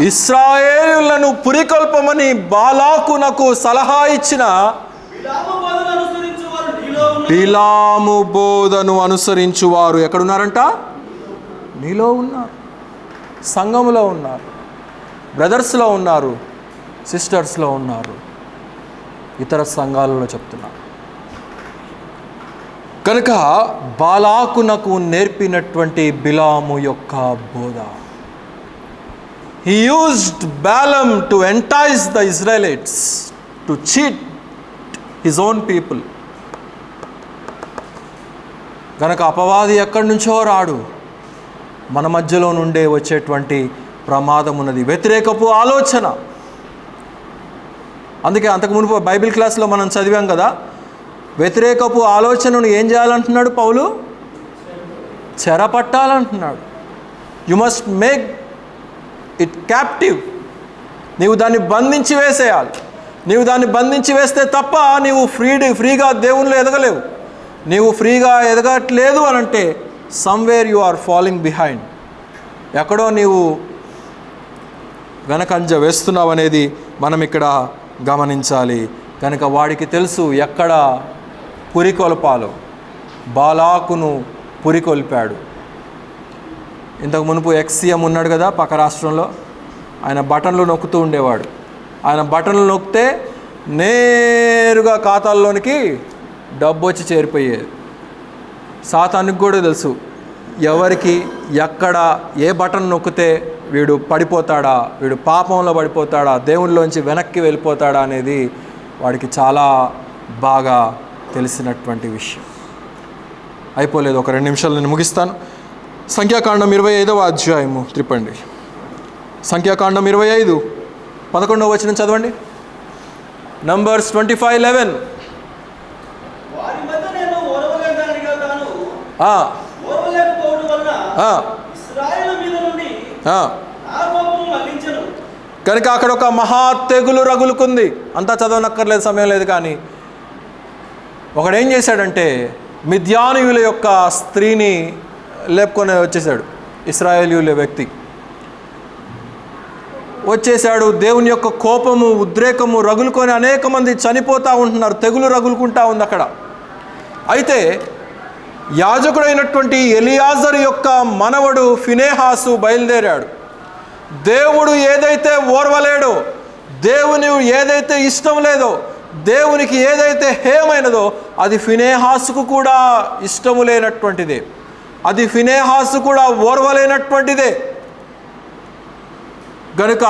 ఇశ్రాయేలులను పురికొల్పమని బాలాకునకు సలహా ఇచ్చిన బిలాము బోధను అనుసరించువారు ఎక్కడున్నారంట? నీలో ఉన్నారు, సంఘములో ఉన్నారు, బ్రదర్స్లో ఉన్నారు, సిస్టర్స్లో ఉన్నారు, ఇతర సంఘాలలో చెప్తున్నారు. కనుక బాలాకునకు నేర్పినటువంటి బిలాము యొక్క బోధ, he used Balaam to entice the Israelites to cheat his own people. కనుక అపవాది ఎక్కడి నుంచో రాడు, మన మధ్యలో నుండే వచ్చేటువంటి ప్రమాదం ఉన్నది, వ్యతిరేకపు ఆలోచన. అందుకే అంతకు మునుపు బైబిల్ క్లాస్లో మనం చదివాం కదా, వ్యతిరేకపు ఆలోచనను ఏం చేయాలంటున్నాడు పౌలు? చెరపట్టాలంటున్నాడు. You must make it captive. నీవు దాన్ని బంధించి వేసేయాలి. నీవు దాన్ని బంధించి వేస్తే తప్ప నీవు ఫ్రీగా దేవునిలో ఎదగలేవు. నీవు ఫ్రీగా ఎదగట్లేదు అని అంటే somewhere you are following behind, ఎక్కడో నీవు వెనకంజ వేస్తున్నావు అనేది మనం ఇక్కడ గమనించాలి. కనుక వాడికి తెలుసు ఎక్కడ పురికొల్పాలో. బాలాకును పురికొల్పాడు. ఇంతకు మునుపు ఎక్స్సీఎం ఉన్నాడు కదా పక్క రాష్ట్రంలో, ఆయన బటన్లు నొక్కుతూ ఉండేవాడు. ఆయన బటన్లు నొక్కితే నేరుగా ఖాతాల్లోనికి డబ్బు వచ్చి చేరిపోయేది. సాతానికి కూడా తెలుసు ఎవరికి ఎక్కడ ఏ బటన్ నొక్కితే వీడు పడిపోతాడా, వీడు పాపంలో పడిపోతాడా, దేవునిలోంచి వెనక్కి వెళ్ళిపోతాడా అనేది వాడికి చాలా బాగా తెలిసినటువంటి విషయం. అయిపోలేదు, ఒక 2 నిమిషాలు నేను ముగిస్తాను. సంఖ్యాకాండం 25వ అధ్యాయము త్రిప్పండి. సంఖ్యాకాండం 25 11వ వచనం చదవండి. నంబర్స్ 25:11. కనుక అక్కడ ఒక మహా తెగులు రగులుకుంది. అంతా చదవనక్కర్లేదు, సమయం లేదు. కానీ ఒకడేం చేశాడంటే మిద్యానీయుల యొక్క స్త్రీని లేపుకొని వచ్చేసాడు. ఇశ్రాయేలీయుల వ్యక్తి వచ్చేసాడు. దేవుని యొక్క కోపము, ఉద్రేకము రగులుకొని అనేక మంది చనిపోతూ ఉంటున్నారు. తెగులు రగులుకుంటా ఉంది అక్కడ. అయితే యాజకుడైనటువంటి ఎలియాజరు యొక్క మనవడు ఫినేహాసు బయలుదేరాడు. దేవుడు ఏదైతే ఓర్వలేడో, దేవుని ఏదైతే ఇష్టం లేదో, దేవునికి ఏదైతే హేయమైనదో అది ఫినేహాసుకు కూడా ఇష్టము లేనటువంటిదే, అది ఫినేహాసు కూడా ఓర్వలేనటువంటిదే. గనుక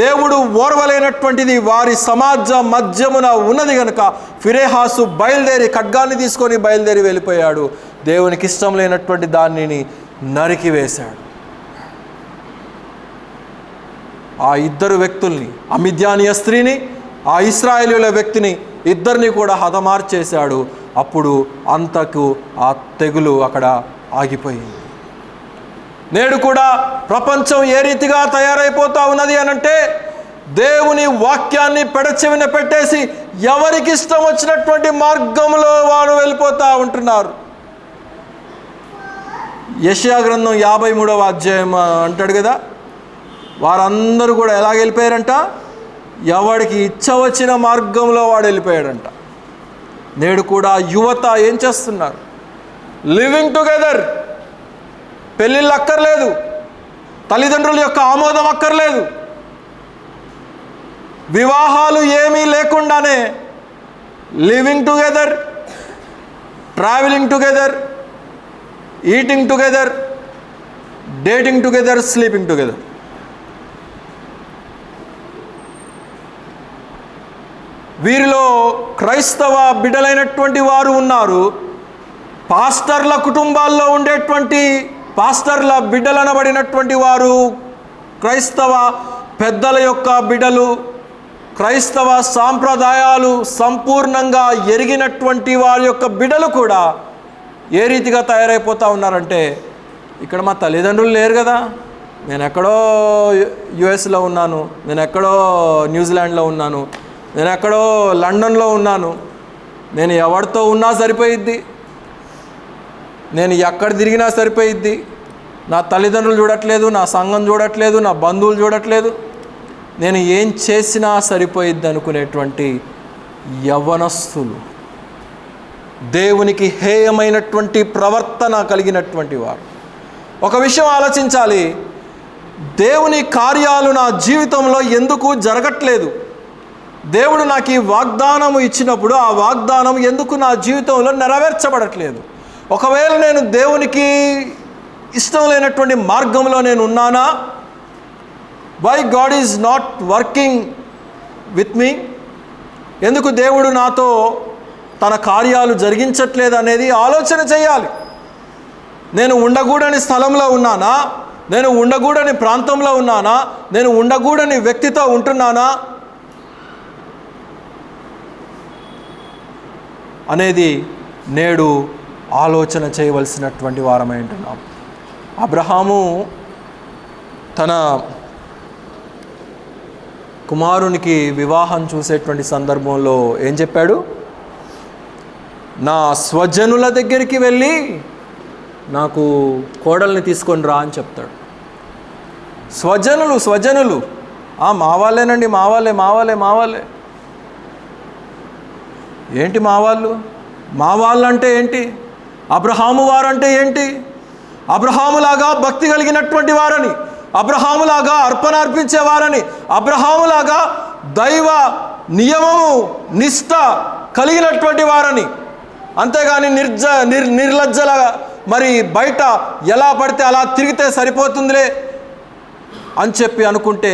దేవుడు ఓర్వలేనటువంటిది వారి సమాజ మధ్యమున ఉన్నది. గనుక ఫినేహాసు బయలుదేరి ఖడ్గాన్ని తీసుకొని బయలుదేరి వెళ్ళిపోయాడు. దేవునికి ఇష్టం లేనటువంటి దానిని నరికివేశాడు. ఆ ఇద్దరు వ్యక్తుల్ని, ఆ మిద్యానీయ స్త్రీని, ఆ ఇశ్రాయేలీయుల వ్యక్తిని, ఇద్దరిని కూడా హతమార్చేశాడు. అప్పుడు అంతకు ఆ తెగులు అక్కడ ఆగిపోయింది. నేడు కూడా ప్రపంచం ఏ రీతిగా తయారైపోతూ ఉన్నది అనంటే, దేవుని వాక్యాన్ని పెడచెవిన పెట్టేసి ఎవరికి ఇష్టం వచ్చినటువంటి మార్గంలో వారు వెళ్ళిపోతూ ఉంటున్నారు. యెషయా గ్రంథం 53వ అధ్యాయం అంటాడు కదా, వారందరూ కూడా ఎలా వెళ్ళిపోయారంట? ఎవడికి ఇచ్చ వచ్చిన మార్గంలో వాడు వెళ్ళిపోయాడంట. నేడు కూడా యువత ఏం చేస్తున్నారు? Living together. పెళ్ళిళ్ళు అక్కర్లేదు, తల్లిదండ్రుల యొక్క ఆమోదం అక్కర్లేదు, వివాహాలు ఏమీ లేకుండానే living together, travelling together, eating together, dating together, sleeping together. వీరిలో క్రైస్తవ బిడ్డలైనటువంటి వారు ఉన్నారు. పాస్టర్ల కుటుంబాల్లో ఉండేటువంటి పాస్టర్ల బిడ్డలనబడినటువంటి వారు క్రైస్తవ పెద్దల యొక్క బిడ్డలు, క్రైస్తవ సాంప్రదాయాలు సంపూర్ణంగా ఎరిగినటువంటి వారి యొక్క బిడ్డలు కూడా ఏ రీతిగా తయారైపోతూ ఉన్నారంటే, ఇక్కడ మా తల్లిదండ్రులు లేరు కదా, నేను ఎక్కడో యుఎస్లో ఉన్నాను, నేను ఎక్కడో న్యూజిలాండ్లో ఉన్నాను, నేను ఎక్కడో లండన్లో ఉన్నాను, నేను ఎవరితో ఉన్నా సరిపోయిద్ది, నేను ఎక్కడ తిరిగినా సరిపోయిద్ది, నా తల్లిదండ్రులు చూడట్లేదు, నా సంఘం చూడట్లేదు, నా బంధువులు చూడట్లేదు, నేను ఏం చేసినా సరిపోయిద్ది అనుకునేటువంటి యవ్వనస్తులు, దేవునికి హేయమైనటువంటి ప్రవర్తన కలిగినటువంటి వారు. ఒక విషయం ఆలోచించాలి, దేవుని కార్యాలు నా జీవితంలో ఎందుకు జరగట్లేదు? దేవుడు నాకు ఈ వాగ్దానం ఇచ్చినప్పుడు ఆ వాగ్దానం ఎందుకు నా జీవితంలో నెరవేర్చబడట్లేదు? ఒకవేళ నేను దేవునికి ఇష్టం లేనటువంటి మార్గంలో నేను ఉన్నానా? Why God is not working with me? ఎందుకు దేవుడు నాతో తన కార్యాలు జరిగించట్లేదు అనేది ఆలోచన చేయాలి. నేను ఉండకూడని స్థలంలో ఉన్నానా? నేను ఉండకూడని ప్రాంతంలో ఉన్నానా? నేను ఉండకూడని వ్యక్తితో ఉంటున్నానా అనేది నేడు ఆలోచన చేయవలసినటువంటి వారమై ఉంటున్నాం. అబ్రహాము తన కుమారునికి వివాహం చూసేటువంటి సందర్భంలో ఏం చెప్పాడు? నా స్వజనుల దగ్గరికి వెళ్ళి నాకు కోడల్ని తీసుకొని రా అని చెప్తాడు. స్వజనులు మా వాళ్ళేనండి, మా వాళ్ళే. ఏంటి మా వాళ్ళు అంటే ఏంటి? అబ్రహాము వారంటే ఏంటి? అబ్రహాములాగా భక్తి కలిగినటువంటి వారని, అబ్రహాములాగా అర్పణ అర్పించేవారని, అబ్రహాములాగా దైవ నియమము నిష్ఠ కలిగినటువంటి వారని, అంతేగాని నిర్లజ్జల మరి బయట ఎలా పడితే అలా తిరిగితే సరిపోతుందిలే అని చెప్పి అనుకుంటే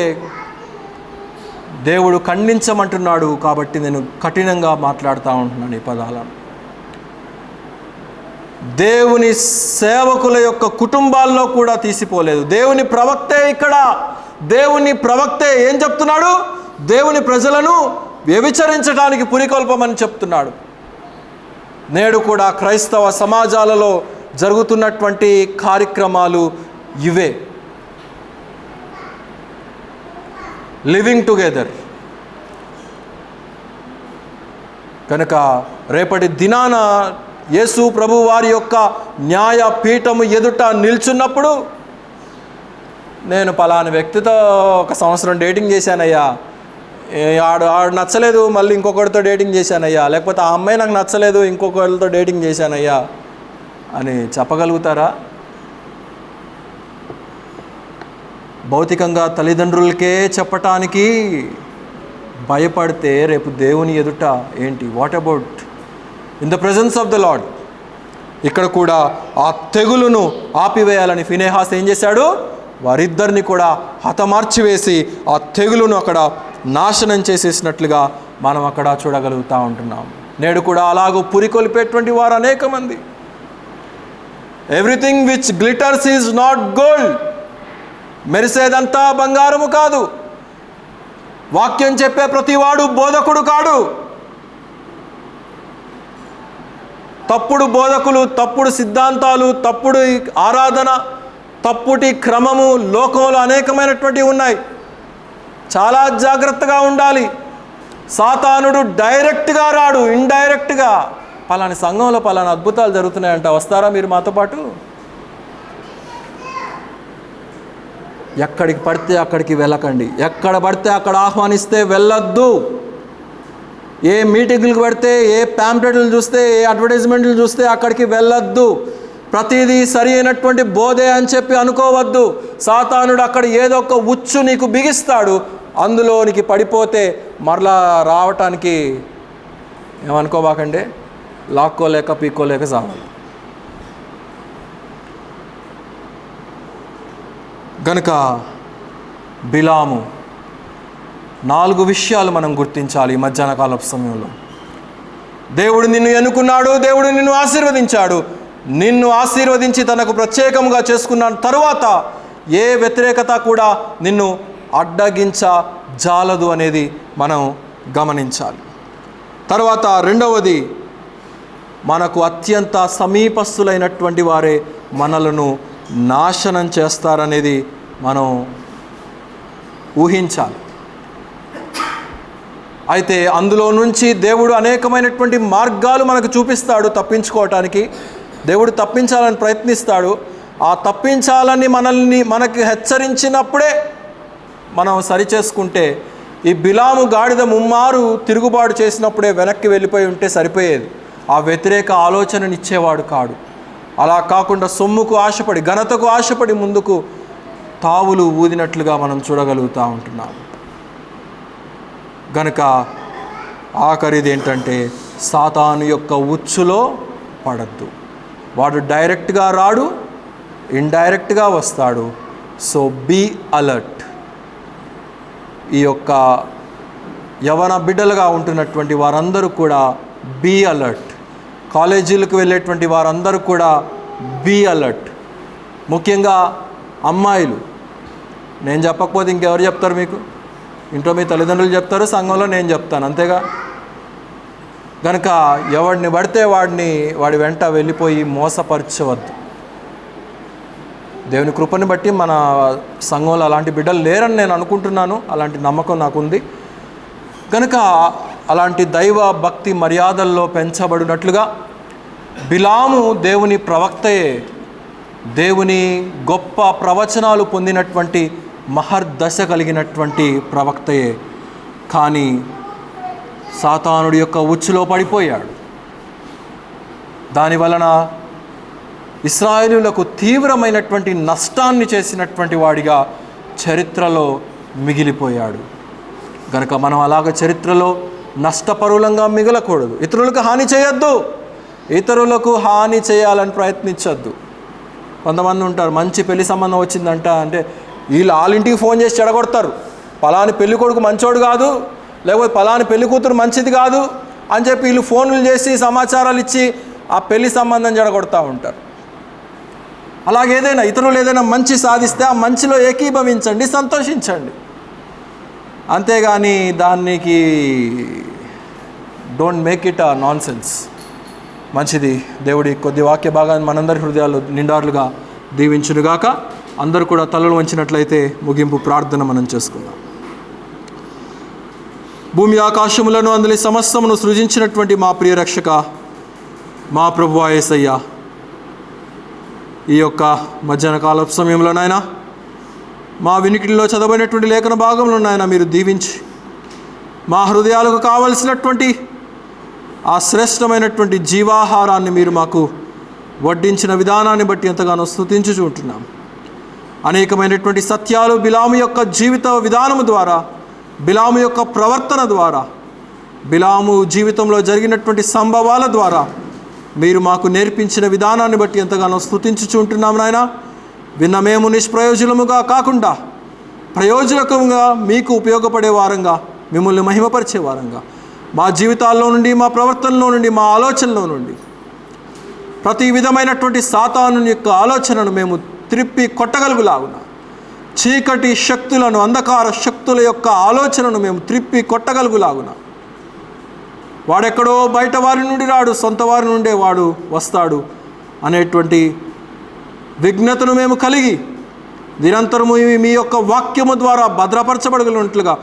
దేవుడు ఖండించమంటున్నాడు. కాబట్టి నేను కఠినంగా మాట్లాడుతూ ఉంటున్నాను ఈ పదాలను. దేవుని సేవకుల యొక్క కుటుంబాల్లో కూడా తీసిపోలేదు. దేవుని ప్రవక్తే ఏం చెప్తున్నాడు? దేవుని ప్రజలను వ్యభిచరించడానికి పురికొల్పమని చెప్తున్నాడు. నేడు కూడా క్రైస్తవ సమాజాలలో జరుగుతున్నటువంటి కార్యక్రమాలు ఇవే. Living together. కనుక రేపటి దినాన యేసు ప్రభు వారి యొక్క న్యాయపీఠము ఎదుట నిల్చున్నప్పుడు, నేను పలానా వ్యక్తితో 1 సంవత్సరం డేటింగ్ చేశానయ్యా, ఆడు నచ్చలేదు, మళ్ళీ ఇంకొకరితో డేటింగ్ చేశానయ్యా, లేకపోతే ఆ అమ్మాయి నాకు నచ్చలేదు, ఇంకొకరితో డేటింగ్ చేశానయ్యా అని చెప్పగలుగుతారా? భౌతికంగా తల్లిదండ్రులకే చెప్పటానికి భయపడితే రేపు దేవుని ఎదుట ఏంటి? What about in the presence of the lord? ఇక్కడ కూడా ఆ తెగులును ఆపివేయాలని ఫినెహాస్ ఏం చేశాడు? వారిద్దరిని కూడా హతమార్చివేసి ఆ తెగులును అక్కడ నాశనం చేసేసినట్లుగా మనం అక్కడ చూడగలుగుతూ ఉంటున్నాం. నేడు కూడా అలాగూ పురికొల్పేటువంటి వారు అనేక మంది. Everything which glitters is not gold. మెరిసేదంతా బంగారము కాదు. వాక్యం చెప్పే ప్రతివాడు బోధకుడు కాడు. తప్పుడు బోధకులు, తప్పుడు సిద్ధాంతాలు, తప్పుడు ఆరాధన, తప్పుటి క్రమము లోకంలో అనేకమైనటువంటివి ఉన్నాయి. చాలా జాగ్రత్తగా ఉండాలి. సాతానుడు డైరెక్ట్గా రాడు, ఇండైరెక్ట్గా పలాని సంఘంలో పలానా అద్భుతాలు జరుగుతున్నాయంట, వస్తారా మీరు మాతో పాటు? ఎక్కడికి పడితే అక్కడికి వెళ్ళకండి. ఎక్కడ పడితే అక్కడ ఆహ్వానిస్తే వెళ్ళొద్దు. ఏ మీటింగులకు పడితే, ఏ ప్యాంప్లెట్లు చూస్తే, ఏ అడ్వర్టైజ్మెంట్లు చూస్తే అక్కడికి వెళ్ళొద్దు. ప్రతిదీ సరి అయినటువంటి బోధే అని చెప్పి అనుకోవద్దు. సాతానుడు అక్కడ ఏదో ఒక ఉచ్చు నీకు బిగిస్తాడు. అందులోనికి పడిపోతే మరలా రావటానికి ఏమనుకోబాకండి, లాక్కోలేక పీక్కోలేక సావాలి. గనుక బిలాము 4 విషయాలు మనం గుర్తించాలి ఈ మధ్యాహ్న కాలపు సమయంలో. దేవుడు నిన్ను ఎన్నుకున్నాడు, దేవుడు నిన్ను ఆశీర్వదించాడు. నిన్ను ఆశీర్వదించి తనకు ప్రత్యేకంగా చేసుకున్న తరువాత ఏ వ్యతిరేకత కూడా నిన్ను అడ్డగించ జాలదు అనేది మనం గమనించాలి. తర్వాత రెండవది, మనకు అత్యంత సమీపస్తులైనటువంటి వారే మనలను నాశనం చేస్తారనేది మనం ఊహించాలి. అయితే అందులో నుంచి దేవుడు అనేకమైనటువంటి మార్గాలు మనకు చూపిస్తాడు తప్పించుకోవటానికి. దేవుడు తప్పించాలని ప్రయత్నిస్తాడు. ఆ తప్పించాలని మనకి హెచ్చరించినప్పుడే మనం సరిచేసుకుంటే, ఈ బిలాము గాడిద ముమ్మారు తిరుగుబాటు చేసినప్పుడే వెనక్కి వెళ్ళిపోయి ఉంటే సరిపోయేది. ఆ వ్యతిరేక ఆలోచననిచ్చేవాడు కాడు. అలా కాకుండా సొమ్ముకు ఆశపడి, ఘనతకు ఆశపడి ముందుకు తావులు ఊదినట్లుగా మనం చూడగలుగుతూ ఉంటున్నాం. గనుక ఆఖరిది ఏంటంటే, సాతాను యొక్క ఉచ్చులో పడద్దు. వాడు డైరెక్ట్గా రాడు, ఇండైరెక్ట్గా వస్తాడు. So be alert. ఈ యొక్క యవన బిడ్డలుగా ఉంటున్నటువంటి వారందరూ కూడా బీ అలర్ట్. కాలేజీలకు వెళ్ళేటువంటి వారందరూ కూడా బీ అలర్ట్. ముఖ్యంగా అమ్మాయిలు, నేను చెప్పకపోతే ఇంకెవరు చెప్తారు మీకు? ఇంట్లో మీ తల్లిదండ్రులు చెప్తారు, సంఘంలో నేను చెప్తాను, అంతేగా. కనుక ఎవడిని పడితే వాడి వెంట వెళ్ళిపోయి మోసపరచవద్దు. దేవుని కృపని బట్టి మన సంఘంలో అలాంటి బిడ్డలు లేరని నేను అనుకుంటున్నాను. అలాంటి నమ్మకం నాకుంది. కనుక అలాంటి దైవ భక్తి మర్యాదల్లో పెంచబడినట్లుగా బిలాము దేవుని ప్రవక్తయే, దేవుని గొప్ప ప్రవచనాలు పొందినటువంటి మహర్దశ కలిగినటువంటి ప్రవక్తయే. కానీ సాతానుడి యొక్క ఉచ్చులో పడిపోయాడు. దాని వలన ఇశ్రాయేలీయులకు తీవ్రమైనటువంటి నష్టాన్ని చేసినటువంటి వాడిగా చరిత్రలో మిగిలిపోయాడు. కనుక మనం అలాగ చరిత్రలో నష్టపరులంగా మిగలకూడదు. ఇతరులకు హాని చేయొద్దు, ఇతరులకు హాని చేయాలని ప్రయత్నించొద్దు. కొంతమంది ఉంటారు, మంచి పెళ్లి సంబంధం వచ్చిందంట అంటే వీళ్ళు వాళ్ళింటికి ఫోన్ చేసి చెడగొడతారు. పలాని పెళ్లి కొడుకు మంచోడు కాదు, లేకపోతే పలాని పెళ్లి కూతురు మంచిది కాదు అని చెప్పి వీళ్ళు ఫోన్లు చేసి సమాచారాలు ఇచ్చి ఆ పెళ్లి సంబంధం చెడగొడతా ఉంటారు. అలాగేదైనా ఇతరులు ఏదైనా మంచి సాధిస్తే ఆ మంచిలో ఏకీభవించండి, సంతోషించండి. అంతేగాని దానికి don't make it a non sense. మంచిది. దేవుడి కొద్ది వాక్య భాగాన్ని మనందరి హృదయాలు నిండారులుగా దీవించునుగాక. అందరూ కూడా తలలు వంచినట్లయితే ముగింపు ప్రార్థన మనం చేసుకుందాం. భూమి ఆకాశములను అందులో సమస్తమును సృజించినటువంటి మా ప్రియ రక్షక, మా ప్రభువా యేసయ్య, ఈ యొక్క మధ్యాహ్న కాల సమయంలో నాయన మా వినికిడిలో చదవబడినటువంటి లేఖన భాగంలో నాయన మీరు దీవించి మా హృదయాలకు కావలసినటువంటి ఆ శ్రేష్టమైనటువంటి జీవాహారాన్ని మీరు మాకు వడ్డించిన విధానాన్ని బట్టి ఎంతగానో స్తుతించుచుంటున్నాం. అనేకమైనటువంటి సత్యాలు బిలాము యొక్క జీవిత విధానము ద్వారా, బిలాము యొక్క ప్రవర్తన ద్వారా, బిలాము జీవితంలో జరిగినటువంటి సంభవాల ద్వారా మీరు మాకు నేర్పించిన విధానాన్ని బట్టి ఎంతగానో స్తుతించుచుంటున్నాం నాయన. విన్న మేము నిష్ప్రయోజనముగా కాకుండా ప్రయోజనకంగా మీకు ఉపయోగపడే వారంగా, మిమ్మల్ని మహిమపరిచే వారంగా మా జీవితాల్లో నుండి, మా ప్రవర్తనలో నుండి, మా ఆలోచనలో నుండి ప్రతి విధమైనటువంటి సాతాను యొక్క ఆలోచనను మేము త్రిప్పి కొట్టగలుగులాగున, చీకటి శక్తులను, అంధకార శక్తుల యొక్క ఆలోచనను మేము త్రిప్పి కొట్టగలుగులాగున, వాడెక్కడో బయట వారి నుండి రాడు, సొంత వారి నుండే వాడు వస్తాడు అనేటువంటి విజ్ఞతను మేము కలిగి నిరంతరము మీ యొక్క వాక్యము ద్వారా భద్రపరచబడగలిగినట్లుగా,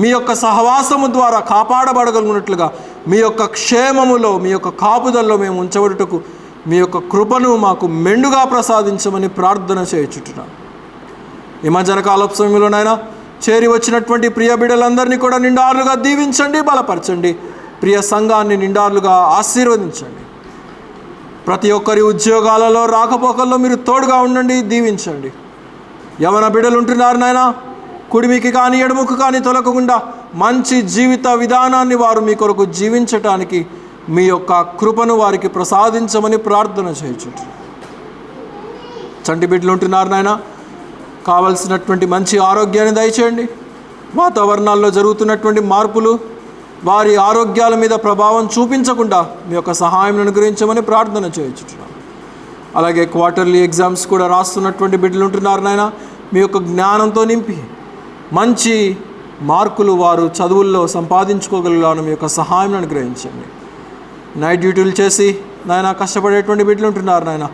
మీ యొక్క సహవాసము ద్వారా కాపాడబడగలిగినట్లుగా, మీ యొక్క క్షేమములో, మీ యొక్క కాపుదల్లో మేము ఉంచబడుటకు మీ యొక్క కృపను మాకు మెండుగా ప్రసాదించమని ప్రార్థన చేయుచుంటున్నాం. ఈ మధ్యాహ్న కాలపు సమయంలోనైనా చేరి వచ్చినటువంటి ప్రియ బిడ్డలందరినీ కూడా నిండారులుగా దీవించండి, బలపరచండి. ప్రియ సంఘాన్ని నిండారులుగా ఆశీర్వదించండి. ప్రతి ఒక్కరి ఉద్యోగాలలో, రాకపోకల్లో మీరు తోడుగా ఉండండి, దీవించండి. యవన బిడ్డలు ఉంటున్నారు నాయన, కుడిమికి కానీ ఎడముకు కానీ తొలగకుండా మంచి జీవిత విధానాన్ని వారు మీ కొరకు జీవించటానికి మీ యొక్క కృపను వారికి ప్రసాదించమని ప్రార్థన చేయుచుంటున్నాం. చంటి బిడ్డలు ఉంటున్నారు నాయన, కావలసినటువంటి మంచి ఆరోగ్యాన్ని దయచేయండి. వాతావరణాల్లో జరుగుతున్నటువంటి మార్పులు వారి ఆరోగ్యాల మీద ప్రభావం చూపించకుండా మీ యొక్క సహాయం అనుగ్రహించమని ప్రార్థన చేయుచుంటున్నాం. అలాగే క్వార్టర్లీ ఎగ్జామ్స్ కూడా రాస్తున్నటువంటి బిడ్డలు ఉంటున్నారు నాయన, మీ యొక్క జ్ఞానంతో నింపి మంచి మార్కులు వారు చదువుల్లో సంపాదించుకోగలిగాను మీ యొక్క సహాయం అనుగ్రహించండి. నైట్ డ్యూటీలు చేసి నాయన కష్టపడేటువంటి బిడ్డలు ఉంటున్నారు నాయన,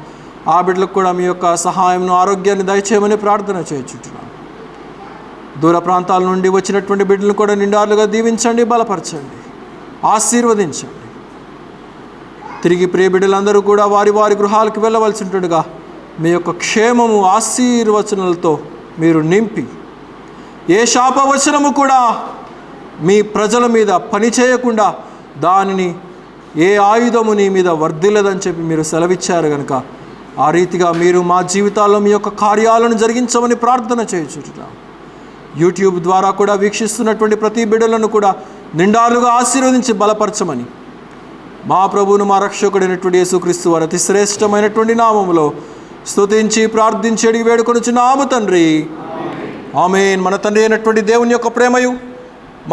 ఆ బిడ్డలకు కూడా మీ యొక్క సహాయంను ఆరోగ్యాన్ని దయచేయమని ప్రార్థన చేయించుంటున్నాను. దూర ప్రాంతాల నుండి వచ్చినటువంటి బిడ్డలను కూడా నిండారులుగా దీవించండి, బలపరచండి, ఆశీర్వదించండి. తిరిగి ప్రియ బిడ్డలందరూ కూడా వారి వారి గృహాలకు వెళ్ళవలసి ఉంటుండగా మీ యొక్క క్షేమము ఆశీర్వచనాలతో మీరు నింపి, ఏ శాపవచనము కూడా మీ ప్రజల మీద పని చేయకుండా దానిని ఏ ఆయుధము నీ మీద వర్ధిల్లదని చెప్పి మీరు సెలవిచ్చారు కనుక ఆ రీతిగా మీరు మా జీవితాల్లో మీ యొక్క కార్యాలను జరిగించమని ప్రార్థన చేయించుంటున్నాం. యూట్యూబ్ ద్వారా కూడా వీక్షిస్తున్నటువంటి ప్రతి బిడ్డలను కూడా నిండాలుగా ఆశీర్వదించి బలపరచమని మా ప్రభువును మా రక్షకుడైనటువంటి యేసుక్రీస్తు వారి అతి శ్రేష్టమైనటువంటి నామములో స్తుతించి ప్రార్థించి అడిగి వేడుకొనుచున్నాము తండ్రి, ఆమేన్. మన తండ్రి అయినటువంటి దేవుని యొక్క ప్రేమయు,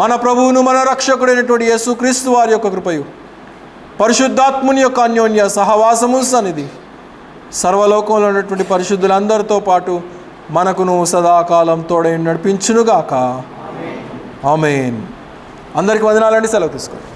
మన ప్రభువును మన రక్షకుడైనటువంటి యేసుక్రీస్తు వారి యొక్క కృపయు, పరిశుద్ధాత్ముని యొక్క అన్యోన్య సహవాసము సన్నిధి సర్వలోకంలో ఉన్నటువంటి పరిశుద్ధులందరితో పాటు మనకును సదాకాలం తోడై నడిపించునుగాక. ఆమేన్. అందరికీ వందనాలండి. సెలవు తీసుకోండి.